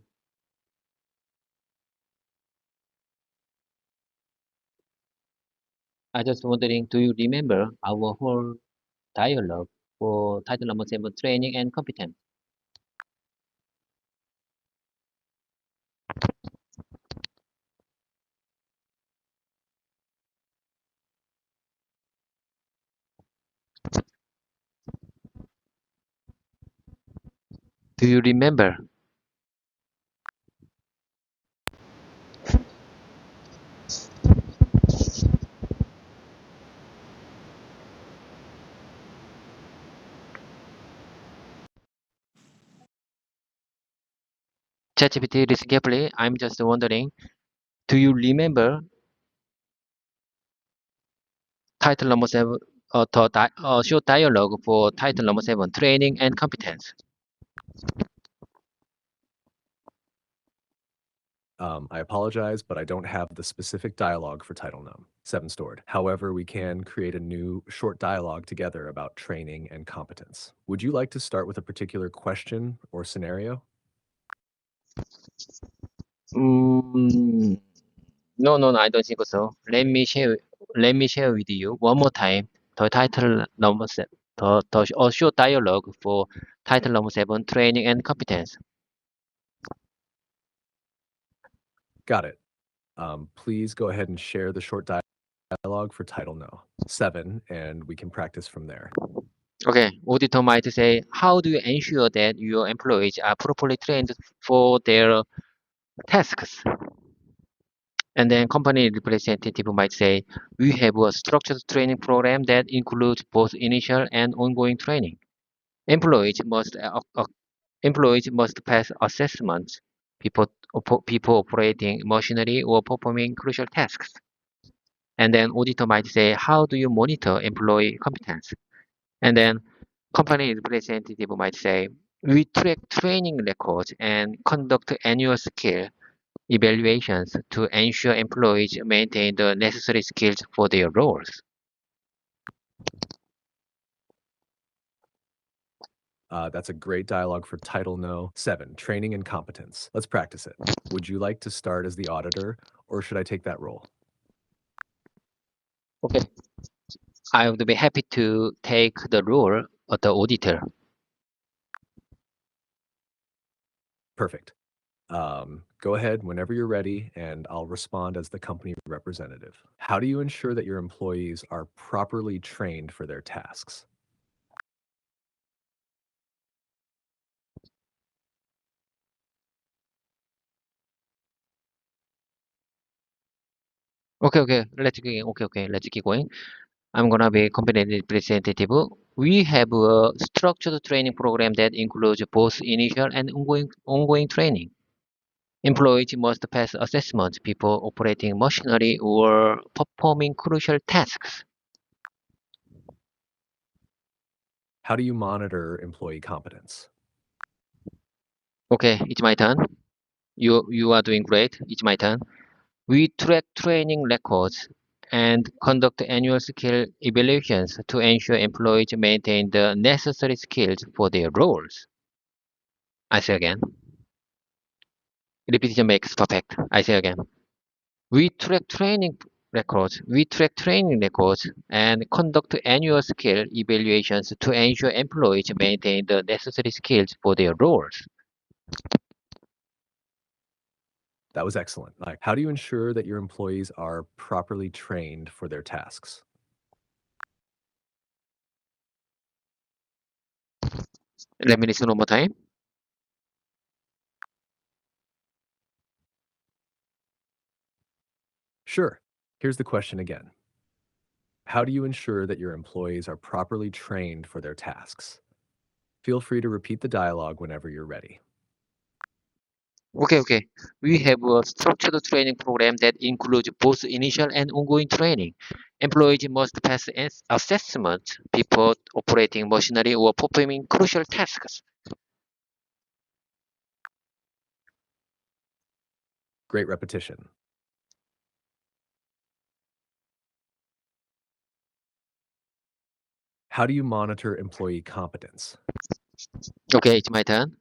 I just wondering, do you remember our whole dialogue for title number 7, training and competence? Do you remember? ChatGPT, listen carefully. I'm just wondering, do you remember title number 7, short dialogue for title number 7, training and competence. I apologize, but I don't have the specific dialogue for title 7 stored. However, we can create a new short dialogue together about training and competence. Would you like to start with a particular question or scenario? No, I don't think so. Let me share with you one more time the title number 7, a short dialogue for title number 7, training and competence. Got it. Please go ahead and share the short dialogue for title 7, and we can practice from there. Okay, auditor might say, how do you ensure that your employees are properly trained for their tasks? And then company representative might say, we have a structured training program that includes both initial and ongoing training. Employees must pass assessments people operating machinery or performing crucial tasks. And then auditor might say, how do you monitor employee competence? And then company representative might say, we track training records and conduct annual skill evaluations to ensure employees maintain the necessary skills for their roles. That's a great dialogue for title 7, training and competence. Let's practice it. Would you like to start as the auditor, or should I take that role? Okay, I would be happy to take the role of the auditor. Perfect. Go ahead whenever you're ready, and I'll respond as the company representative. How do you ensure that your employees are properly trained for their tasks? Okay, let's keep going. I'm gonna be company representative. We have a structured training program that includes both initial and ongoing training. Employees must pass assessments before operating machinery or performing crucial tasks. How do you monitor employee competence? Okay, it's my turn. You are doing great. It's my turn. We track training records and conduct annual skill evaluations to ensure employees maintain the necessary skills for their roles. I say again. Repetition makes perfect. I say again. We track training records and conduct annual skill evaluations to ensure employees maintain the necessary skills for their roles. That was excellent. How do you ensure that your employees are properly trained for their tasks? Let me listen one more time. Sure. Here's the question again. How do you ensure that your employees are properly trained for their tasks? Feel free to repeat the dialogue whenever you're ready. Okay. We have a structured training program that includes both initial and ongoing training. Employees must pass assessment before operating machinery or performing crucial tasks. Great repetition. How do you monitor employee competence? Okay, it's my turn.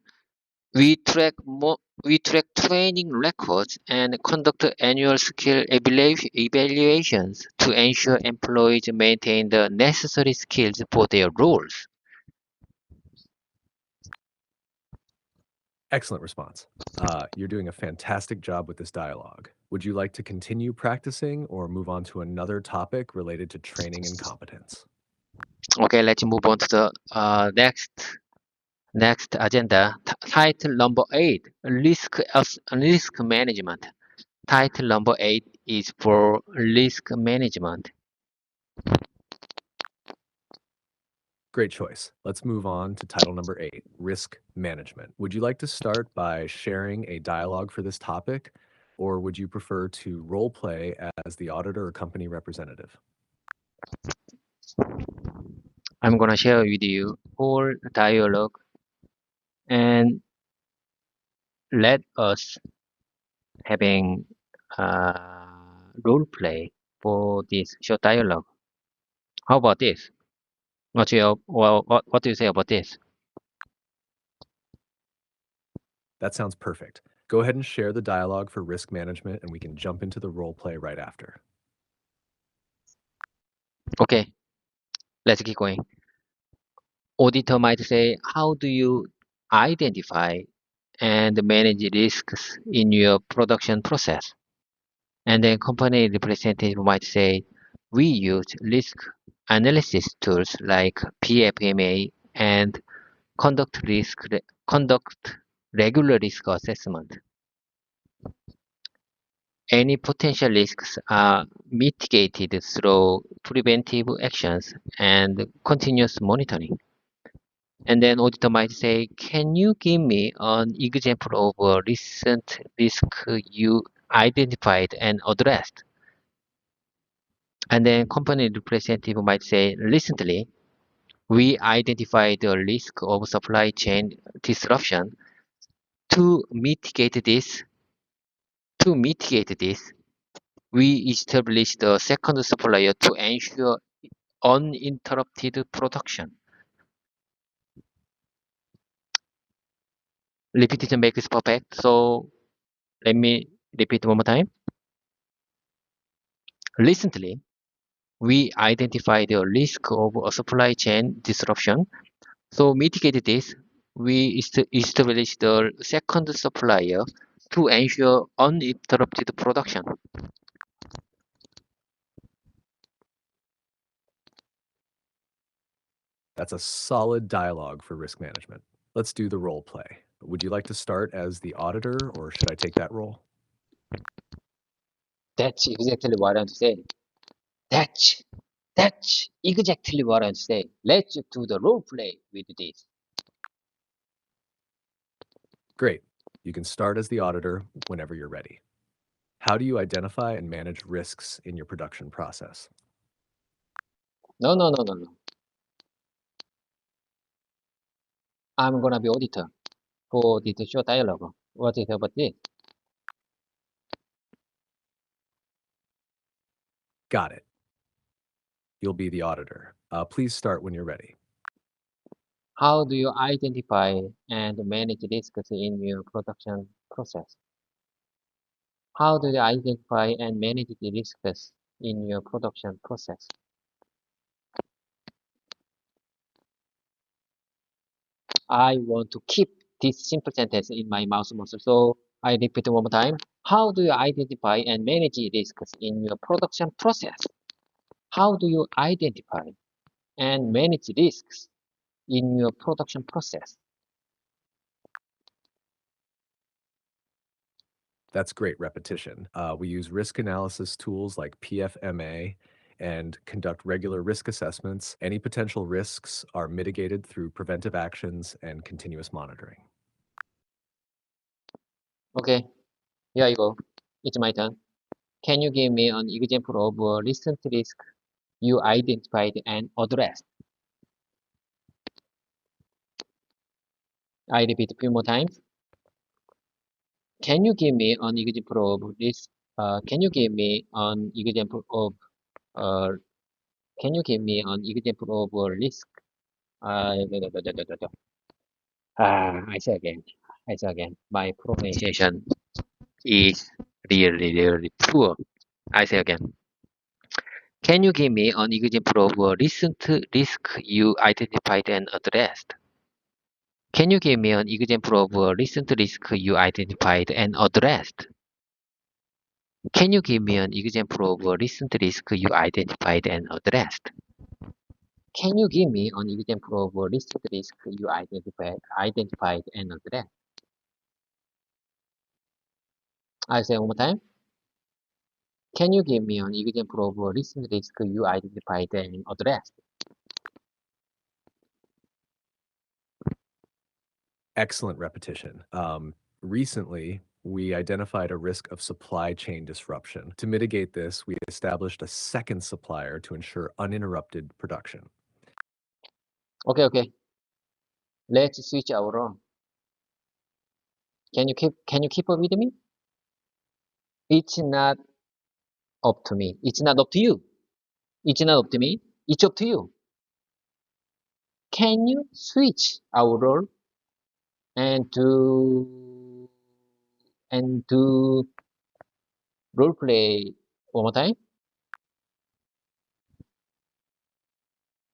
We track training records and conduct annual skill evaluations to ensure employees maintain the necessary skills for their roles. Excellent response. You're doing a fantastic job with this dialogue. Would you like to continue practicing or move on to another topic related to training and competence? Okay, let's move on to the next agenda. Title number 8, risk management. Title number 8 is for risk management. Great choice. Let's move on to title number 8, risk management. Would you like to start by sharing a dialogue for this topic, or would you prefer to role play as the auditor or company representative? I'm gonna share with you whole dialogue and let us having role play for this short dialogue. How about this? What do you say about this? That sounds perfect. Go ahead and share the dialogue for risk management, and we can jump into the role play right after. Okay, let's keep going. Auditor might say, how do you identify and manage risks in your production process? And then company representative might say, we use risk analysis tools like PFMA and conduct regular risk assessment. Any potential risks are mitigated through preventive actions and continuous monitoring. And then auditor might say, can you give me an example of a recent risk you identified and addressed? And then company representative might say, recently, we identified the risk of supply chain disruption. To mitigate this, to mitigate this, we established a second supplier to ensure uninterrupted production. Repetition makes perfect. So let me repeat one more time. Recently, we identified the risk of a supply chain disruption. So mitigate this, we established the second supplier to ensure uninterrupted production. That's a solid dialogue for risk management. Let's do the role play. Would you like to start as the auditor, or should I take that role? That's exactly what I want to say. That's that's exactly what I want to say. Let's do the role play with this. Great. You can start as the auditor whenever you're ready. How do you identify and manage risks in your production process? No, no, no, no, no. I'm gonna be auditor for this short dialogue. What is about this? Got it. You'll be the auditor. Please start when you're ready. How do you identify and manage risks in your production process? How do you identify and manage the risks in your production process? I want to keep this simple sentence in my mouse muscle, so I repeat one more time. How do you identify and manage risks in your production process? How do you identify and manage risks in your production process? That's great repetition. We use risk analysis tools like PFMA and conduct regular risk assessments. Any potential risks are mitigated through preventive actions and continuous monitoring. Okay, here you go. It's my turn. Can you give me an example of a recent risk you identified and addressed? I repeat a few more times. Can you give me an example of this? Can you give me an example of uh, can you give me an example of a risk? I say again. I say again. My pronunciation is really, really poor. I say again. Can you give me an example of a recent risk you identified and addressed? Can you give me an example of a recent risk you identified and addressed? Can you give me an example of a recent risk you identified and addressed? Can you give me an example of a recent risk you identified and addressed? I'll say one more time. Can you give me an example of a recent risk you identified and addressed? Excellent repetition. Recently, we identified a risk of supply chain disruption. To mitigate this, we established a second supplier to ensure uninterrupted production. Okay, okay. Let's switch our role. Can you keep up with me? It's not up to me. It's not up to you. It's not up to me. It's up to you. Can you switch our role and do role play one more time?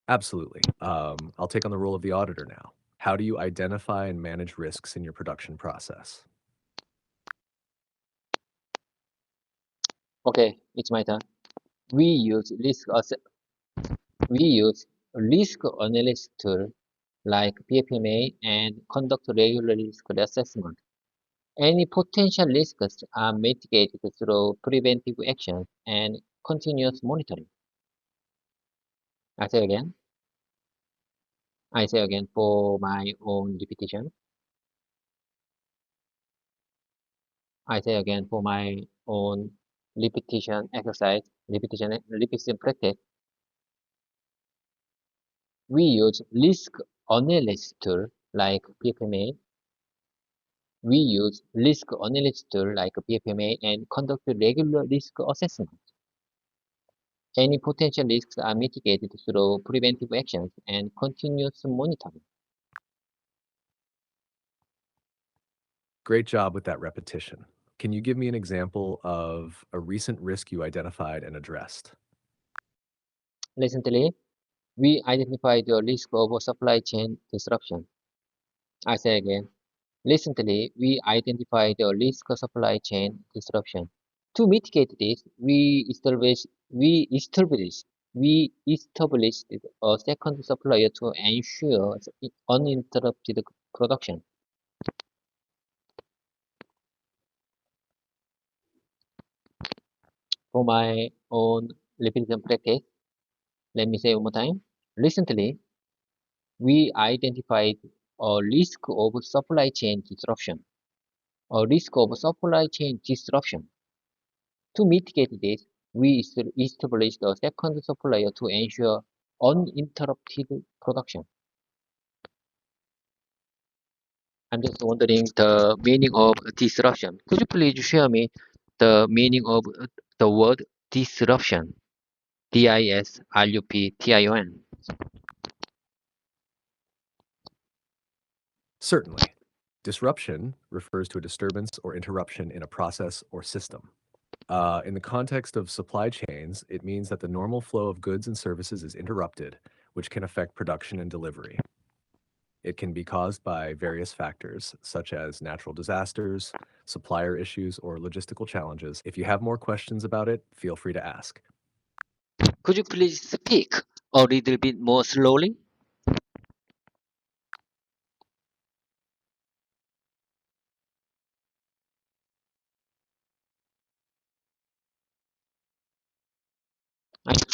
Absolutely. I'll take on the role of the auditor now. How do you identify and manage risks in your production process? Okay, it's my turn. We use we use risk analysis tool like PFMA and conduct regular risk assessment. Any potential risks are mitigated through preventive actions and continuous monitoring. I say again. I say again for my own repetition. I say again for my own repetition exercise, repetition practice. We use risk analysis tool like PFMA. We use risk analysis tool like PFMA and conduct regular risk assessment. Any potential risks are mitigated through preventive actions and continuous monitoring. Great job with that repetition. Can you give me an example of a recent risk you identified and addressed? Recently, we identified the risk of supply chain disruption. I say again, recently we identified the risk of supply chain disruption. To mitigate this, we established a second supplier to ensure uninterrupted production. For my own repetition practice, let me say one more time. Recently, we identified a risk of supply chain disruption. A risk of supply chain disruption. To mitigate this, we established a second supplier to ensure uninterrupted production. I'm just wondering the meaning of disruption. Could you please share me the meaning of the word disruption? disruption. Certainly. Disruption refers to a disturbance or interruption in a process or system. In the context of supply chains, it means that the normal flow of goods and services is interrupted, which can affect production and delivery. It can be caused by various factors, such as natural disasters, supplier issues, or logistical challenges. If you have more questions about it, feel free to ask. Could you please speak a little bit more slowly?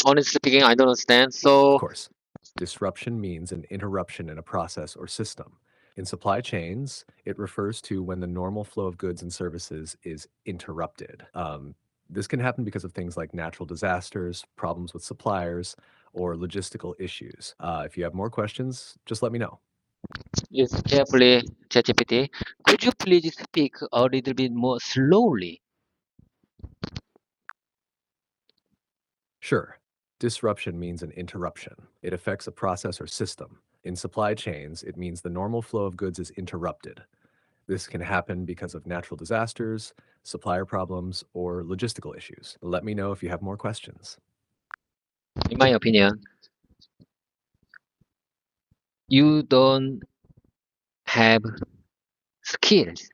Honestly speaking, I don't understand. Of So, course, disruption means an interruption in a process or system. In supply chains, it refers to when the normal flow of goods and services is interrupted. This can happen because of things like natural disasters, problems with suppliers, or logistical issues. If you have more questions, just let me know. yes, carefully, ChatGPT. Could you please speak a little bit more slowly? Sure. Disruption means an interruption. It affects a process or system. In supply chains, it means the normal flow of goods is interrupted. This can happen because of natural disasters, supplier problems, or logistical issues. Let me know if you have more questions. In my opinion, you don't have skills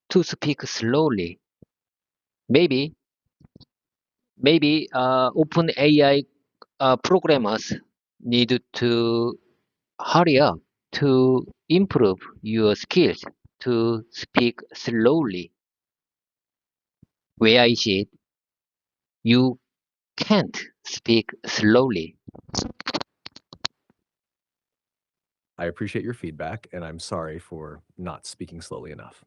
to speak slowly. Maybe, maybe open AI programmers need to hurry up to improve your skills to speak slowly. Where I see it, you can't speak slowly. I appreciate your feedback, and I'm sorry for not speaking slowly enough.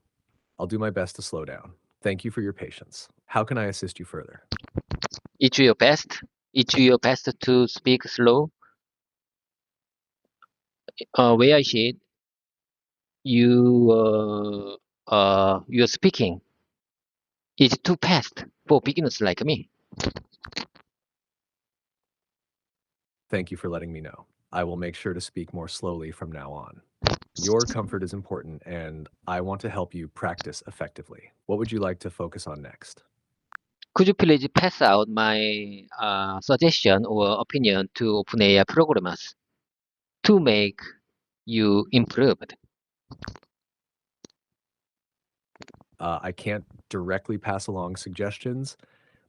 I'll do my best to slow down. Thank you for your patience. How can I assist you further? It's your best. It's your best to speak slow. Where I said your speaking is too fast for beginners like me. Thank you for letting me know. I will make sure to speak more slowly from now on. Your comfort is important, and I want to help you practice effectively. What would you like to focus on next? Could you please pass out my suggestion or opinion to OpenAI programmers to make you improved? I can't directly pass along suggestions,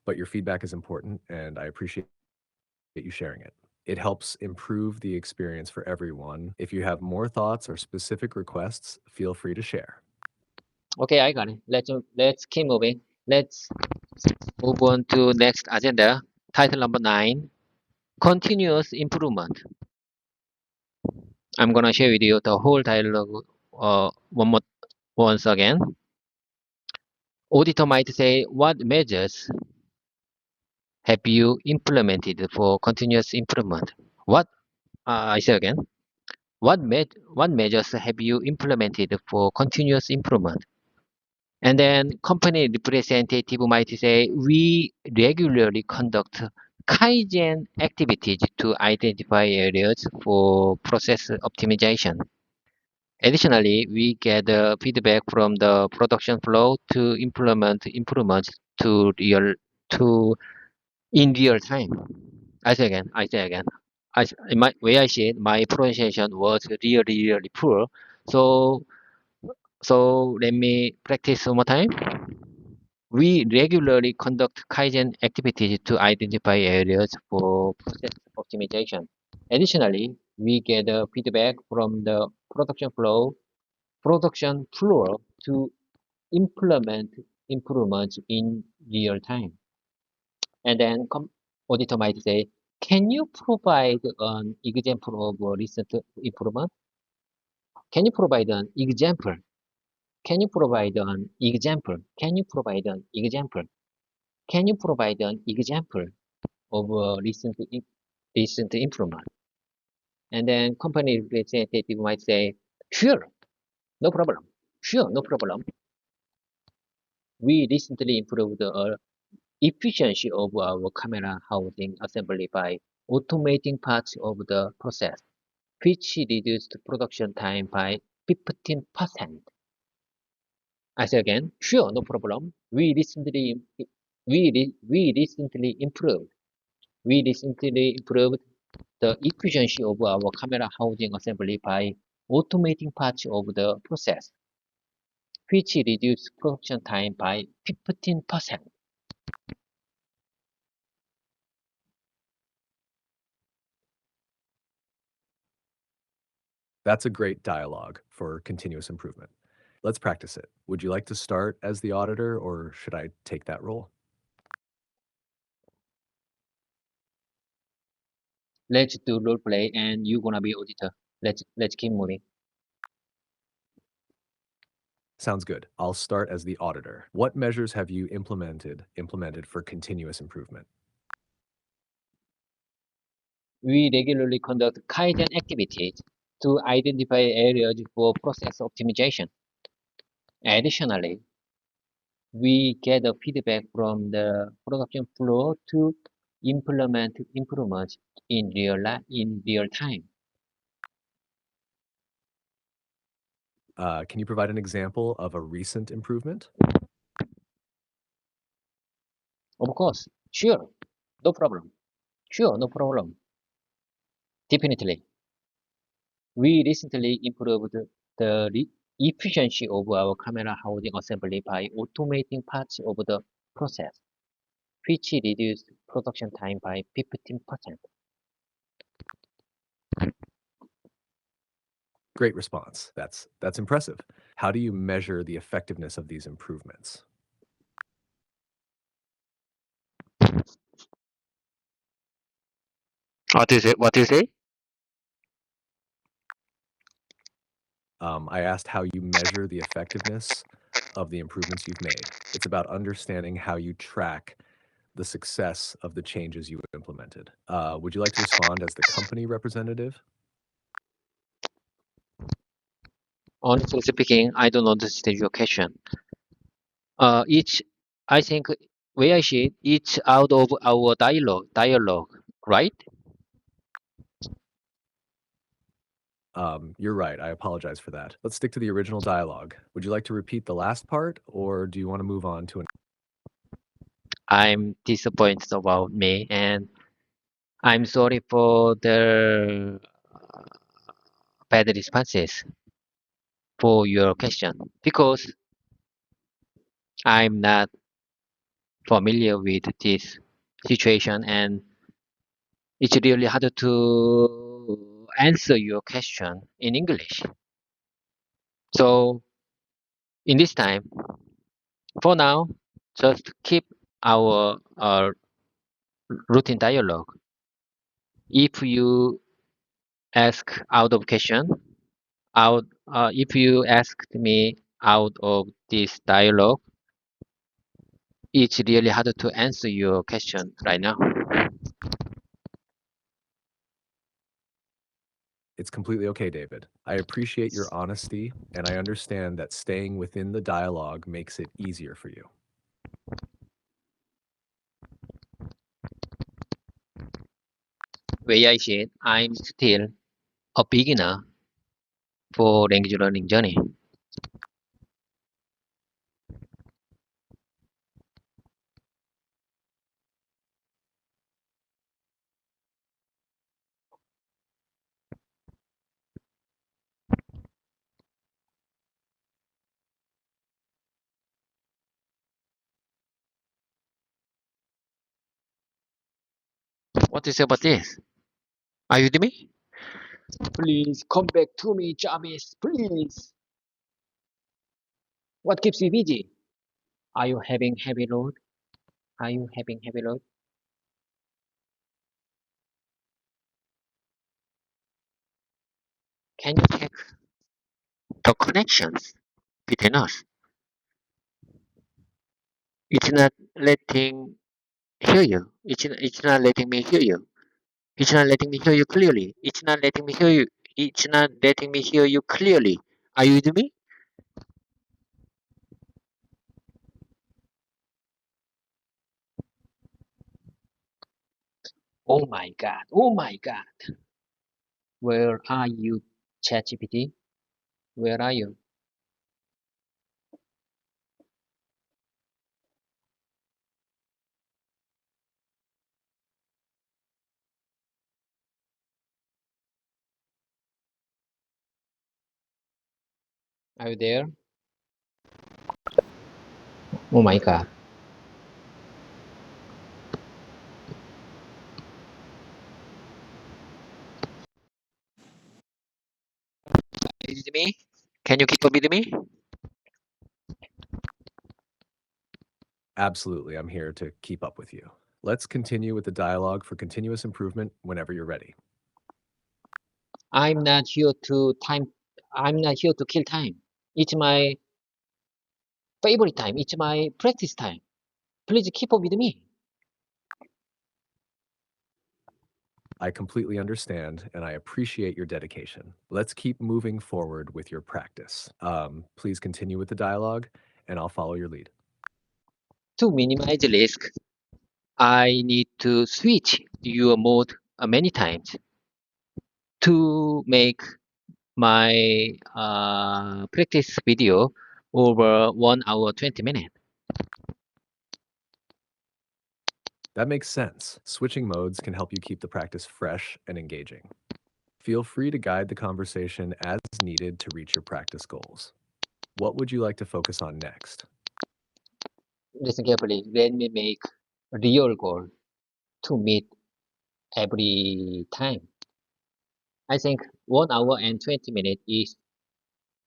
but your feedback is important, and I appreciate you sharing it. It helps improve the experience for everyone. If you have more thoughts or specific requests, feel free to share. Okay, I got it. Let's keep moving. Let's move on to next agenda. Title number 9, continuous improvement. I'm gonna share with you the whole dialogue once again. Auditor might say, what measures have you implemented for continuous improvement? What I say again. What measures have you implemented for continuous improvement? And then company representative might say, we regularly conduct Kaizen activities to identify areas for process optimization. Additionally, we gather feedback from the production flow to implement improvements to in real time. I say again. In my way I see it, my pronunciation was really poor. So let me practice one more time. We regularly conduct Kaizen activities to identify areas for process optimization. Additionally, we gather feedback from the production floor to implement improvements in real time. And then auditor might say, can you provide an example of a recent improvement? Can you provide an example? Can you provide an example? Can you provide an example? Can you provide an example of a recent improvement? And then company representative might say, sure, no problem. Sure, no problem. We recently improved the efficiency of our camera housing assembly by automating parts of the process, which reduced production time by 15%. I say again, sure, no problem. We recently improved. We recently improved the efficiency of our camera housing assembly by automating parts of the process, which reduced production time by 15%. That's a great dialogue for continuous improvement. Let's practice it. Would you like to start as the auditor, or should I take that role? Let's do role play and you're gonna be auditor. Let's keep moving. Sounds good. I'll start as the auditor. What measures have you implemented for continuous improvement? We regularly conduct Kaizen activities to identify areas for process optimization. Additionally, we gather feedback from the production floor to implement improvements in real time. Can you provide an example of a recent improvement? Of course, sure, no problem. Sure, no problem. Definitely. We recently improved the efficiency of our camera housing assembly by automating parts of the process, which reduced production time by 15%. Great response. That's impressive. How do you measure the effectiveness of these improvements? What do you say? What do you say? I asked how you measure the effectiveness of the improvements you've made. It's about understanding how you track the success of the changes you implemented. Would you like to respond as the company representative? Honestly speaking, I don't understand your question. Each, I think, where I see it, each out of our dialogue, right? You're right. I apologize for that. Let's stick to the original dialogue. Would you like to repeat the last part, or do you want to move on to an? I'm disappointed about me, and I'm sorry for the bad responses for your question because I'm not familiar with this situation, and it's really hard to answer your question in English. So in this time, for now, just keep our routine dialogue. If you ask out of question, if you asked me out of this dialogue, it's really hard to answer your question right now. It's completely okay, David. I appreciate your honesty, and I understand that staying within the dialogue makes it easier for you. Where I said I'm still a beginner for language learning journey. What is about this? Are you with me? Please come back to me, Jarvis. Please. What keeps you busy? Are you having heavy load? Are you having heavy load? Can you check the connections between us? It's not letting hear you. It's not letting me hear you. It's not letting me hear you clearly. It's not letting me hear you. It's not letting me hear you clearly. Are you with me? Oh my god. Oh my god. Where are you, ChatGPT? Where are you? Are you there? Oh my god. Are you with me? Can you keep up with me? Absolutely, I'm here to keep up with you. Let's continue with the dialogue for continuous improvement whenever you're ready. I'm not here to time. I'm not here to kill time. It's my favorite time. It's my practice time. Please keep up with me. I completely understand and I appreciate your dedication. Let's keep moving forward with your practice. Please continue with the dialogue and I'll follow your lead. To minimize risk, I need to switch your mode many times to make my practice video over 1 hour 20 minutes. That makes sense. Switching modes can help you keep the practice fresh and engaging. Feel free to guide the conversation as needed to reach your practice goals. What would you like to focus on next? Listen carefully. Let me make a real goal to meet every time. I think 1 hour and 20 minutes is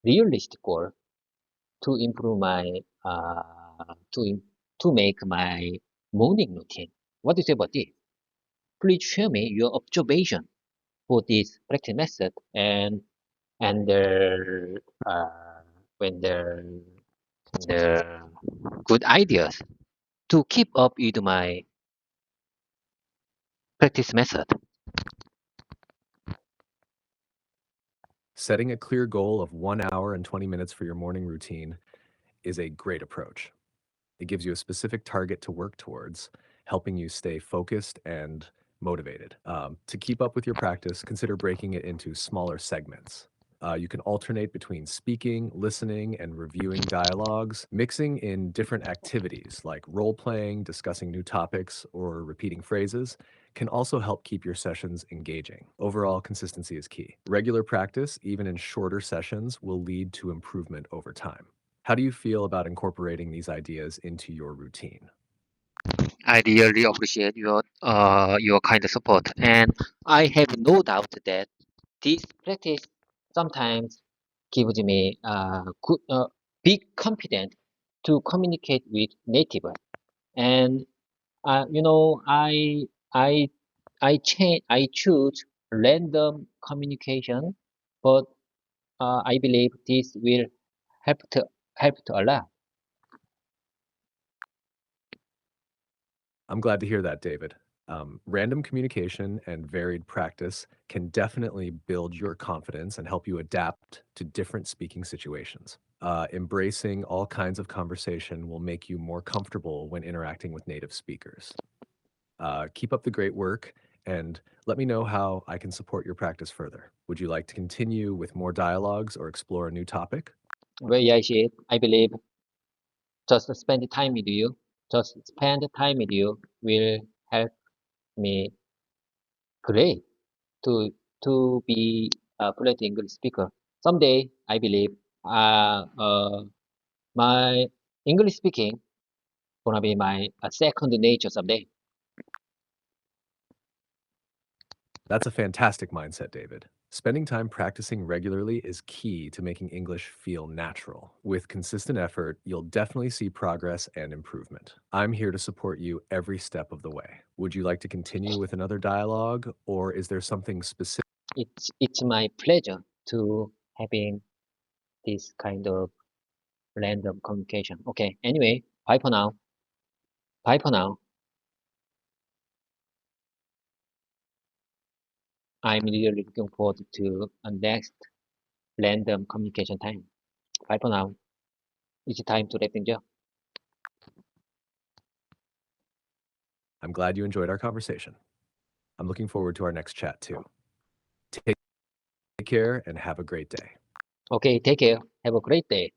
realistic goal to improve my to make my morning routine. What do you say about this? Please share me your observation for this practice method and the when the good ideas to keep up with my practice method. Setting a clear goal of 1 hour and 20 minutes for your morning routine is a great approach. It gives you a specific target to work towards, helping you stay focused and motivated. To keep up with your practice, consider breaking it into smaller segments. You can alternate between speaking, listening, and reviewing dialogues, mixing in different activities like role playing, discussing new topics, or repeating phrases can also help keep your sessions engaging. Overall, consistency is key. Regular practice, even in shorter sessions, will lead to improvement over time. How do you feel about incorporating these ideas into your routine? I really appreciate your kind support, and I have no doubt that this practice sometimes gives me good, big confidence to communicate with native. And I I choose random communication, but I believe this will help to a lot. I'm glad to hear that, David. Random communication and varied practice can definitely build your confidence and help you adapt to different speaking situations. Embracing all kinds of conversation will make you more comfortable when interacting with native speakers. Keep up the great work and let me know how I can support your practice further. Would you like to continue with more dialogues or explore a new topic? Very I see it. I believe just spend time with you, just spend time with you will help me great to be a fluent English speaker. Someday, I believe, my English speaking gonna be my second nature someday. That's a fantastic mindset, David. Spending time practicing regularly is key to making English feel natural. With consistent effort, you'll definitely see progress and improvement. I'm here to support you every step of the way. Would you like to continue with another dialogue, or is there something specific? It's my pleasure to having this kind of random communication. Okay. Anyway, bye for now. Bye for now. I'm really looking forward to a next random communication time. Bye for now. It's time to wrap things up. I'm glad you enjoyed our conversation. I'm looking forward to our next chat too. Take care and have a great day. Okay. Take care. Have a great day.